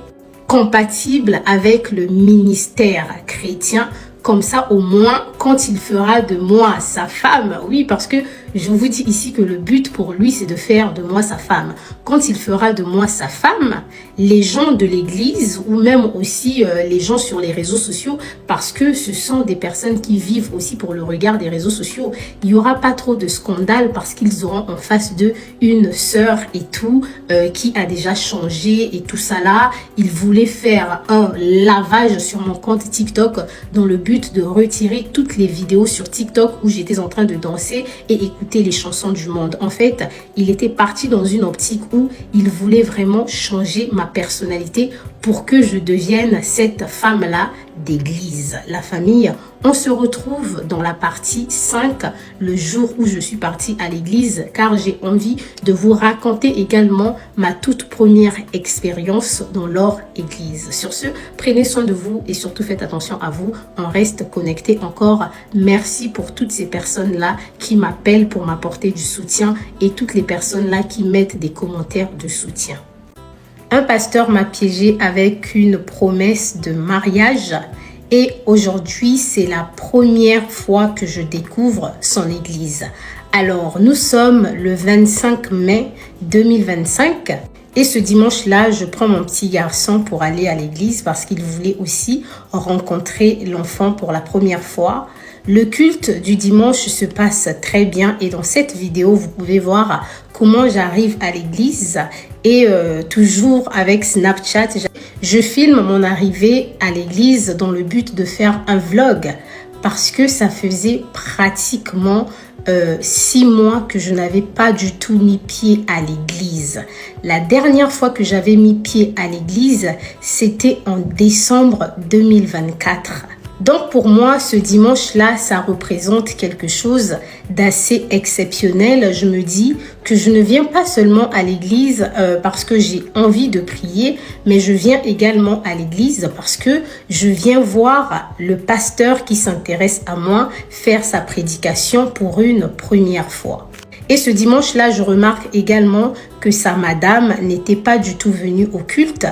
compatible avec le ministère chrétien. Comme ça, au moins, quand il fera de moi sa femme, oui, parce que je vous dis ici que le but pour lui, c'est de faire de moi sa femme. Quand il fera de moi sa femme, les gens de l'église ou même aussi les gens sur les réseaux sociaux, parce que ce sont des personnes qui vivent aussi pour le regard des réseaux sociaux, il n'y aura pas trop de scandales parce qu'ils auront en face d'eux une sœur et tout qui a déjà changé et tout ça là. Il voulait faire un lavage sur mon compte TikTok dans le but de retirer toutes les vidéos sur TikTok où j'étais en train de danser et écouter les chansons du monde. En fait, il était parti dans une optique où il voulait vraiment changer ma personnalité pour que je devienne cette femme-là d'église. La famille, on se retrouve dans la partie 5, le jour où je suis partie à l'église, car j'ai envie de vous raconter également ma toute première expérience dans leur église. Sur ce, prenez soin de vous et surtout faites attention à vous. On reste connecté encore. Merci pour toutes ces personnes-là qui m'appellent pour m'apporter du soutien et toutes les personnes-là qui mettent des commentaires de soutien. Un pasteur m'a piégé avec une promesse de mariage et aujourd'hui, c'est la première fois que je découvre son église. Alors, nous sommes le 25 mai 2025 et ce dimanche-là, je prends mon petit garçon pour aller à l'église parce qu'il voulait aussi rencontrer l'enfant pour la première fois. Le culte du dimanche se passe très bien et dans cette vidéo, vous pouvez voir comment j'arrive à l'église et toujours avec Snapchat, je filme mon arrivée à l'église dans le but de faire un vlog parce que ça faisait pratiquement 6 mois que je n'avais pas du tout mis pied à l'église. La dernière fois que j'avais mis pied à l'église, c'était en décembre 2024. Donc pour moi, ce dimanche-là, ça représente quelque chose d'assez exceptionnel. Je me dis que je ne viens pas seulement à l'église parce que j'ai envie de prier, mais je viens également à l'église parce que je viens voir le pasteur qui s'intéresse à moi faire sa prédication pour une première fois. Et ce dimanche-là, je remarque également que sa madame n'était pas du tout venue au culte.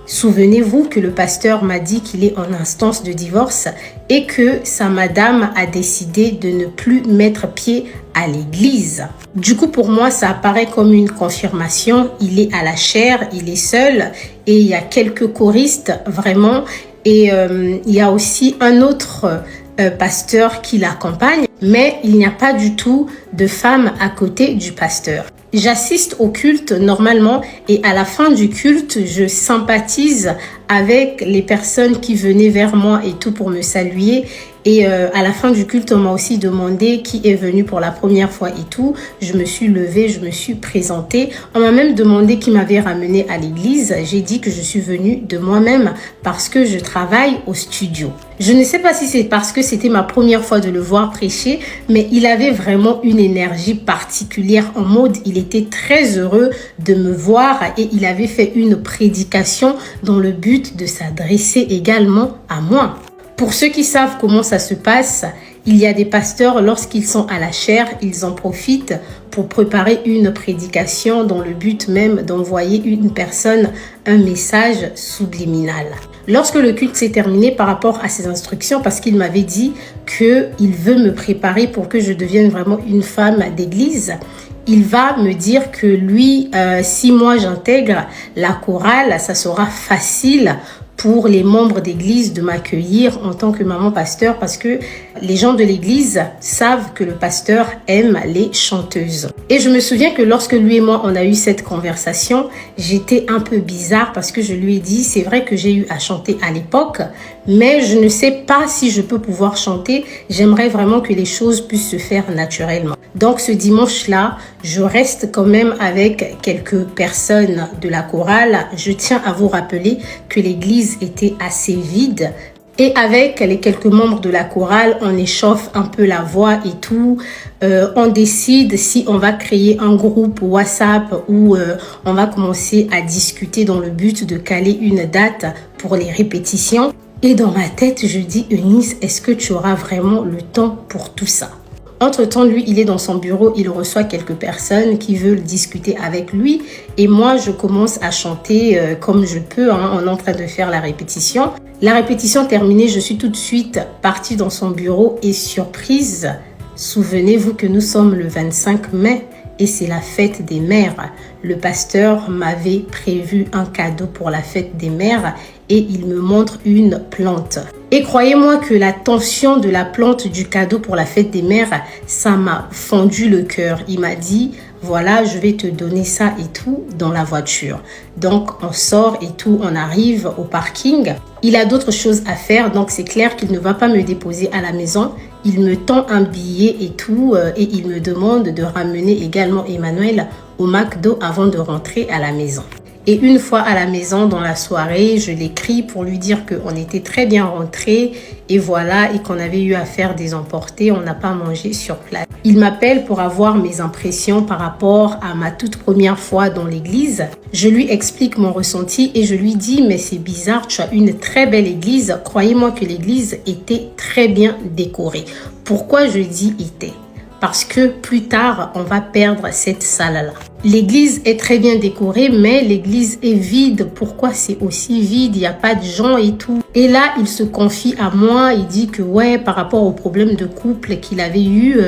Souvenez-vous que le pasteur m'a dit qu'il est en instance de divorce et que sa madame a décidé de ne plus mettre pied à l'église. Du coup, pour moi, ça apparaît comme une confirmation. Il est à la chaire, il est seul et il y a quelques choristes vraiment. Et il y a aussi un autre pasteur qui l'accompagne, mais il n'y a pas du tout de femme à côté du pasteur. J'assiste au culte normalement et à la fin du culte, je sympathise avec les personnes qui venaient vers moi et tout pour me saluer. Et à la fin du culte, on m'a aussi demandé qui est venu pour la première fois et tout. Je me suis levée, je me suis présentée. On m'a même demandé qui m'avait ramenée à l'église. J'ai dit que je suis venue de moi-même parce que je travaille au studio. Je ne sais pas si c'est parce que c'était ma première fois de le voir prêcher, mais il avait vraiment une énergie particulière en mode. Il était très heureux de me voir et il avait fait une prédication dans le but de s'adresser également à moi. Pour ceux qui savent comment ça se passe, il y a des pasteurs, lorsqu'ils sont à la chaire, ils en profitent pour préparer une prédication dans le but même d'envoyer une personne un message subliminal. Lorsque le culte s'est terminé par rapport à ses instructions, parce qu'il m'avait dit qu'il veut me préparer pour que je devienne vraiment une femme d'église, il va me dire que lui, si moi j'intègre la chorale, ça sera facile pour les membres d'église de m'accueillir en tant que maman pasteur parce que les gens de l'église savent que le pasteur aime les chanteuses. Et je me souviens que lorsque lui et moi on a eu cette conversation, j'étais un peu bizarre parce que je lui ai dit c'est vrai que j'ai eu à chanter à l'époque, mais je ne sais pas si je peux pouvoir chanter. J'aimerais vraiment que les choses puissent se faire naturellement. Donc ce dimanche-là, je reste quand même avec quelques personnes de la chorale. Je tiens à vous rappeler que l'église était assez vide. Et avec les quelques membres de la chorale, on échauffe un peu la voix et tout. On décide si on va créer un groupe WhatsApp ou on va commencer à discuter dans le but de caler une date pour les répétitions. Et dans ma tête, je dis Eunice, est-ce que tu auras vraiment le temps pour tout ça ? Entre-temps, lui, il est dans son bureau, il reçoit quelques personnes qui veulent discuter avec lui. Et moi, je commence à chanter comme je peux, en est en train de faire la répétition. La répétition terminée, je suis tout de suite partie dans son bureau et surprise, souvenez-vous que nous sommes le 25 mai et c'est la fête des mères. Le pasteur m'avait prévu un cadeau pour la fête des mères et il me montre une plante. Et croyez-moi que la tension de la plante du cadeau pour la fête des mères, ça m'a fendu le cœur. Il m'a dit, voilà, je vais te donner ça et tout dans la voiture. Donc, on sort et tout, on arrive au parking. Il a d'autres choses à faire, donc c'est clair qu'il ne va pas me déposer à la maison. Il me tend un billet et tout, et il me demande de ramener également Emmanuel au McDo avant de rentrer à la maison. Et une fois à la maison, dans la soirée, je l'écris pour lui dire qu'on était très bien rentrés et voilà, et qu'on avait eu à faire des emportés, on n'a pas mangé sur place. Il m'appelle pour avoir mes impressions par rapport à ma toute première fois dans l'église. Je lui explique mon ressenti et je lui dis « mais c'est bizarre, tu as une très belle église. Croyez-moi que l'église était très bien décorée. » Pourquoi je dis « était » ? Parce que plus tard, on va perdre cette salle-là. L'église est très bien décorée, mais l'église est vide. Pourquoi c'est aussi vide? Il n'y a pas de gens et tout. Et là, il se confie à moi. Il dit que ouais, par rapport au problème de couple qu'il avait eu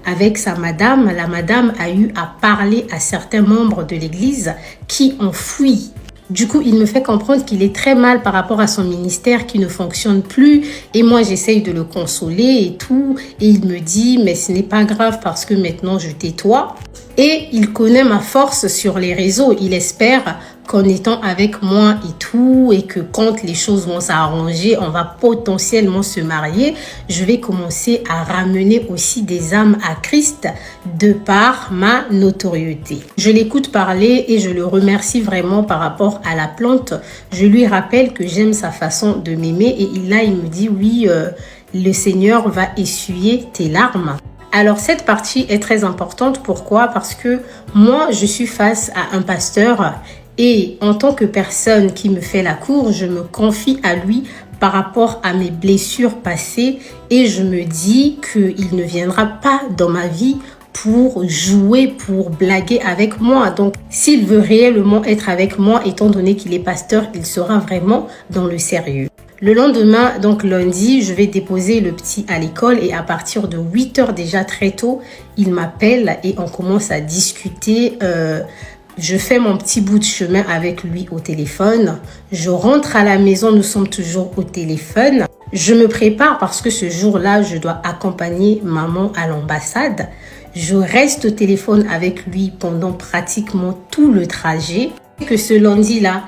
avec sa madame, la madame a eu à parler à certains membres de l'église qui ont fui. Du coup, il me fait comprendre qu'il est très mal par rapport à son ministère qui ne fonctionne plus. Et moi, j'essaye de le consoler et tout. Et il me dit, mais ce n'est pas grave parce que maintenant, je tais-toi. Et il connaît ma force sur les réseaux. Il espère qu'en étant avec moi et tout, et que quand les choses vont s'arranger, on va potentiellement se marier, je vais commencer à ramener aussi des âmes à Christ de par ma notoriété. Je l'écoute parler et je le remercie vraiment par rapport à la plante. Je lui rappelle que j'aime sa façon de m'aimer et il me dit oui, le Seigneur va essuyer tes larmes. Alors cette partie est très importante. Pourquoi? Parce que moi, je suis face à un pasteur et en tant que personne qui me fait la cour, je me confie à lui par rapport à mes blessures passées et je me dis qu'il ne viendra pas dans ma vie pour jouer, pour blaguer avec moi. Donc, s'il veut réellement être avec moi, étant donné qu'il est pasteur, il sera vraiment dans le sérieux. Le lendemain, donc lundi, je vais déposer le petit à l'école et à partir de 8 heures déjà très tôt, il m'appelle et on commence à discuter. Je fais mon petit bout de chemin avec lui au téléphone. Je rentre à la maison, nous sommes toujours au téléphone. Je me prépare parce que ce jour-là, je dois accompagner maman à l'ambassade. Je reste au téléphone avec lui pendant pratiquement tout le trajet. Que ce lundi-là,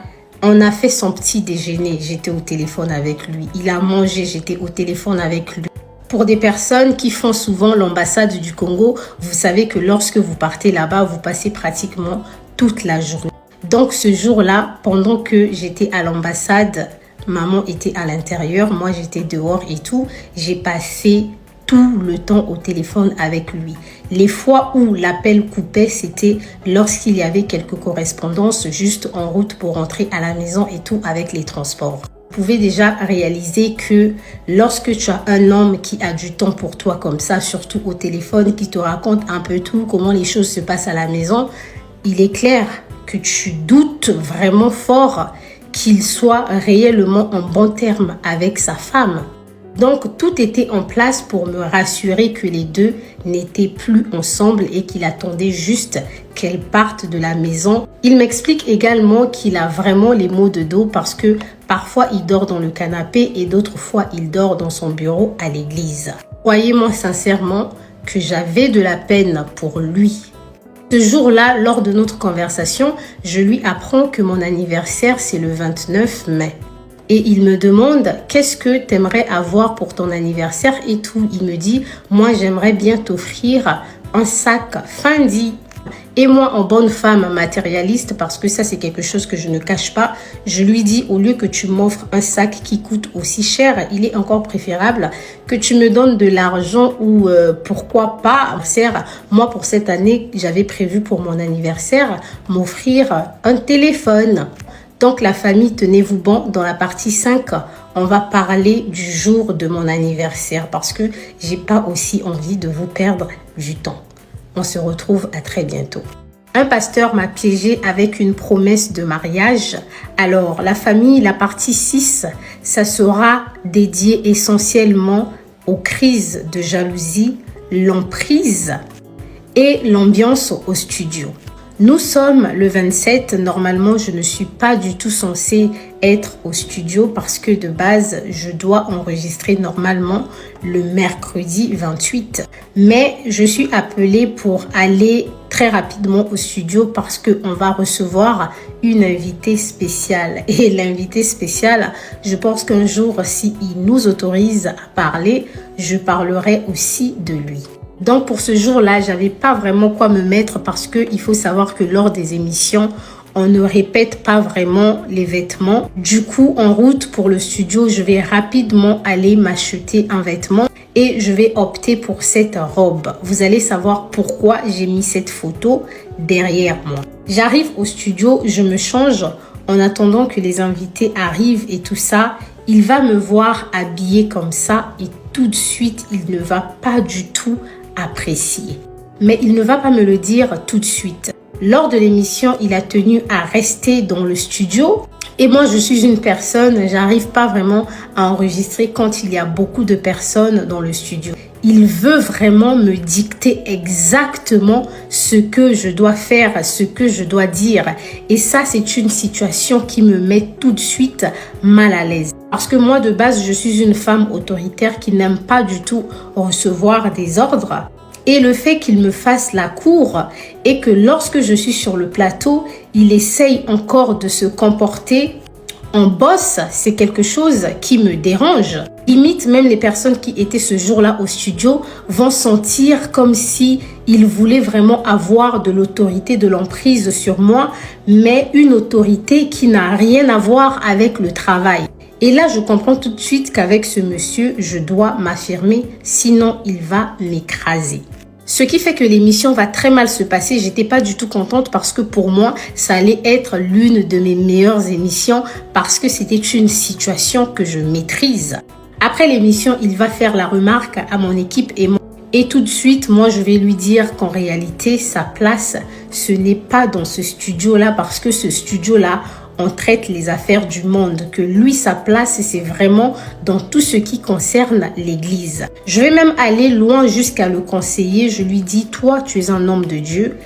on a fait son petit déjeuner, j'étais au téléphone avec lui. Il a mangé, j'étais au téléphone avec lui. Pour des personnes qui font souvent l'ambassade du Congo, vous savez que lorsque vous partez là-bas, vous passez pratiquement toute la journée. Donc ce jour-là, pendant que j'étais à l'ambassade, maman était à l'intérieur, moi j'étais dehors et tout, j'ai passé tout le temps au téléphone avec lui. Les fois où l'appel coupait, c'était lorsqu'il y avait quelques correspondances juste en route pour rentrer à la maison et tout avec les transports. Vous pouvez déjà réaliser que lorsque tu as un homme qui a du temps pour toi comme ça, surtout au téléphone, qui te raconte un peu tout, comment les choses se passent à la maison, il est clair que tu doutes vraiment fort qu'il soit réellement en bon terme avec sa femme. Donc, tout était en place pour me rassurer que les deux n'étaient plus ensemble et qu'il attendait juste qu'elle parte de la maison. Il m'explique également qu'il a vraiment les maux de dos parce que parfois il dort dans le canapé et d'autres fois il dort dans son bureau à l'église. Croyez-moi sincèrement que j'avais de la peine pour lui. Ce jour-là, lors de notre conversation, je lui apprends que mon anniversaire, c'est le 29 mai. Et il me demande, qu'est-ce que tu aimerais avoir pour ton anniversaire et tout. Il me dit, moi j'aimerais bien t'offrir un sac Fendi. Et moi, en bonne femme matérialiste, parce que ça c'est quelque chose que je ne cache pas, je lui dis, au lieu que tu m'offres un sac qui coûte aussi cher, il est encore préférable que tu me donnes de l'argent ou pourquoi pas, moi pour cette année, j'avais prévu pour mon anniversaire m'offrir un téléphone. Donc la famille, tenez-vous bon, dans la partie 5, on va parler du jour de mon anniversaire parce que j'ai pas aussi envie de vous perdre du temps. On se retrouve à très bientôt. Un pasteur m'a piégé avec une promesse de mariage. Alors la famille, la partie 6, ça sera dédié essentiellement aux crises de jalousie, l'emprise et l'ambiance au studio. Nous sommes le 27, normalement je ne suis pas du tout censée être au studio parce que de base je dois enregistrer normalement le mercredi 28. Mais je suis appelée pour aller très rapidement au studio parce qu'on va recevoir une invitée spéciale. Et l'invité spéciale, je pense qu'un jour, s'il nous autorise à parler, je parlerai aussi de lui. Donc pour ce jour-là, j'avais pas vraiment quoi me mettre parce que il faut savoir que lors des émissions, on ne répète pas vraiment les vêtements. Du coup, en route pour le studio, je vais rapidement aller m'acheter un vêtement et je vais opter pour cette robe. Vous allez savoir pourquoi j'ai mis cette photo derrière moi. J'arrive au studio, je me change en attendant que les invités arrivent et tout ça. Il va me voir habillée comme ça et tout de suite, il ne va pas du tout apprécié. Mais il ne va pas me le dire tout de suite. Lors de l'émission, il a tenu à rester dans le studio. Et moi, je suis une personne, j'arrive pas vraiment à enregistrer quand il y a beaucoup de personnes dans le studio. Il veut vraiment me dicter exactement ce que je dois faire, ce que je dois dire. Et ça, c'est une situation qui me met tout de suite mal à l'aise. Parce que moi, de base, je suis une femme autoritaire qui n'aime pas du tout recevoir des ordres. Et le fait qu'il me fasse la cour et que lorsque je suis sur le plateau, il essaye encore de se comporter en boss, c'est quelque chose qui me dérange. Limite, même les personnes qui étaient ce jour-là au studio vont sentir comme si il voulait vraiment avoir de l'autorité, de l'emprise sur moi, mais une autorité qui n'a rien à voir avec le travail. Et là, je comprends tout de suite qu'avec ce monsieur, je dois m'affirmer, sinon il va m'écraser. Ce qui fait que l'émission va très mal se passer. J'étais pas du tout contente parce que pour moi, ça allait être l'une de mes meilleures émissions parce que c'était une situation que je maîtrise. Après l'émission, il va faire la remarque à mon équipe et moi. Et tout de suite, moi, je vais lui dire qu'en réalité, sa place, ce n'est pas dans ce studio-là parce que ce studio-là, on traite les affaires du monde, que lui, sa place, c'est vraiment dans tout ce qui concerne l'église. Je vais même aller loin jusqu'à le conseiller. Je lui dis, toi, tu es un homme de Dieu,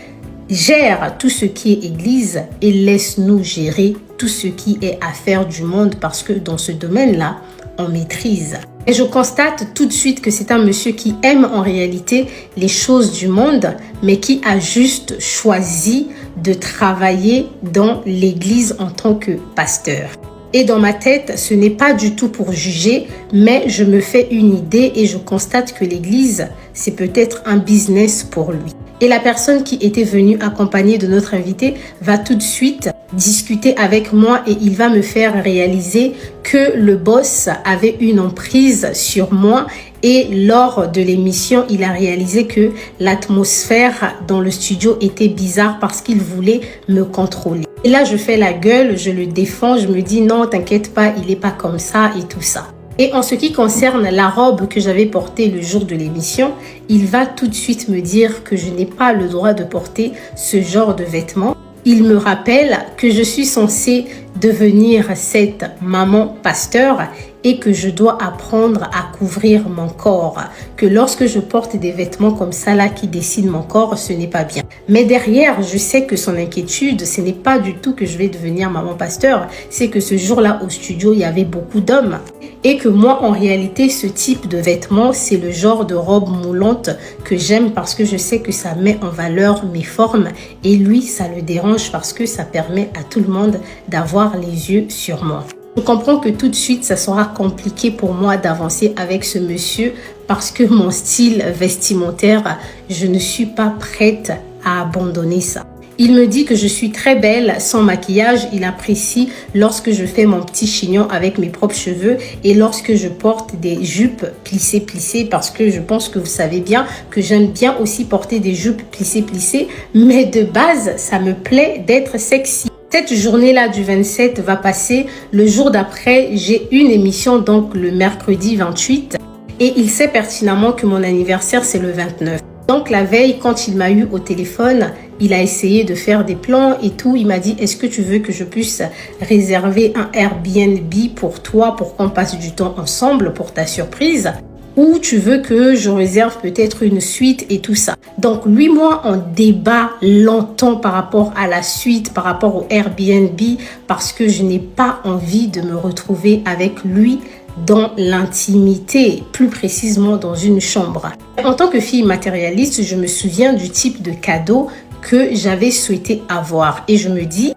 gère tout ce qui est église et laisse-nous gérer tout ce qui est affaires du monde parce que dans ce domaine-là, on maîtrise. Et je constate tout de suite que c'est un monsieur qui aime en réalité les choses du monde, mais qui a juste choisi de travailler dans l'église en tant que pasteur. Et dans ma tête, ce n'est pas du tout pour juger, mais je me fais une idée et je constate que l'église, c'est peut-être un business pour lui. Et la personne qui était venue accompagner de notre invité va tout de suite discuter avec moi et il va me faire réaliser que le boss avait une emprise sur moi. Et lors de l'émission, il a réalisé que l'atmosphère dans le studio était bizarre parce qu'il voulait me contrôler. Et là, je fais la gueule, je le défends, je me dis non, t'inquiète pas, il n'est pas comme ça et tout ça. Et en ce qui concerne la robe que j'avais portée le jour de l'émission, il va tout de suite me dire que je n'ai pas le droit de porter ce genre de vêtements. Il me rappelle que je suis censée devenir cette maman pasteur et que je dois apprendre à couvrir mon corps. Que lorsque je porte des vêtements comme ça là qui dessinent mon corps, ce n'est pas bien. Mais derrière, je sais que son inquiétude, ce n'est pas du tout que je vais devenir maman pasteur. C'est que ce jour-là au studio, il y avait beaucoup d'hommes. Et que moi, en réalité, ce type de vêtements, c'est le genre de robe moulante que j'aime parce que je sais que ça met en valeur mes formes. Et lui, ça le dérange parce que ça permet à tout le monde d'avoir les yeux sur moi. Je comprends que tout de suite, ça sera compliqué pour moi d'avancer avec ce monsieur parce que mon style vestimentaire, je ne suis pas prête à abandonner ça. Il me dit que je suis très belle sans maquillage. Il apprécie lorsque je fais mon petit chignon avec mes propres cheveux et lorsque je porte des jupes plissées parce que je pense que vous savez bien que j'aime bien aussi porter des jupes plissées. Mais de base, ça me plaît d'être sexy. Cette journée-là du 27 va passer. Le jour d'après, j'ai une émission donc le mercredi 28 et il sait pertinemment que mon anniversaire c'est le 29. Donc la veille, quand il m'a eu au téléphone, il a essayé de faire des plans et tout. Il m'a dit, est-ce que tu veux que je puisse réserver un Airbnb pour toi pour qu'on passe du temps ensemble pour ta surprise? Ou tu veux que je réserve peut-être une suite et tout ça. Donc lui, moi, on débat longtemps par rapport à la suite, par rapport au Airbnb, parce que je n'ai pas envie de me retrouver avec lui dans l'intimité, plus précisément dans une chambre. En tant que fille matérialiste, je me souviens du type de cadeau que j'avais souhaité avoir. Et je me dis,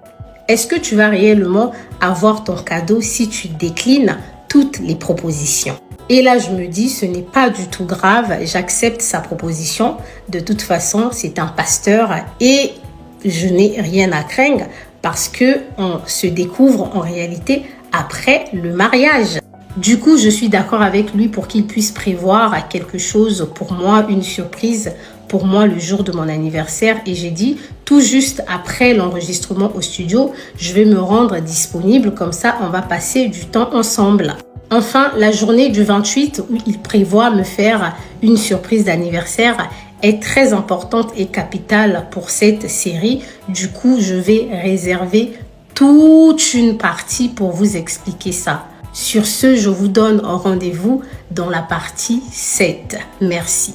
est-ce que tu vas réellement avoir ton cadeau si tu déclines toutes les propositions? Et là, je me dis, ce n'est pas du tout grave, j'accepte sa proposition. De toute façon, c'est un pasteur et je n'ai rien à craindre parce qu'on se découvre en réalité après le mariage. Du coup, je suis d'accord avec lui pour qu'il puisse prévoir quelque chose pour moi, une surprise pour moi le jour de mon anniversaire. Et j'ai dit, tout juste après l'enregistrement au studio, je vais me rendre disponible. Comme ça, on va passer du temps ensemble. Enfin, la journée du 28 où il prévoit me faire une surprise d'anniversaire est très importante et capitale pour cette série. Du coup, je vais réserver toute une partie pour vous expliquer ça. Sur ce, je vous donne un rendez-vous dans la partie 7. Merci.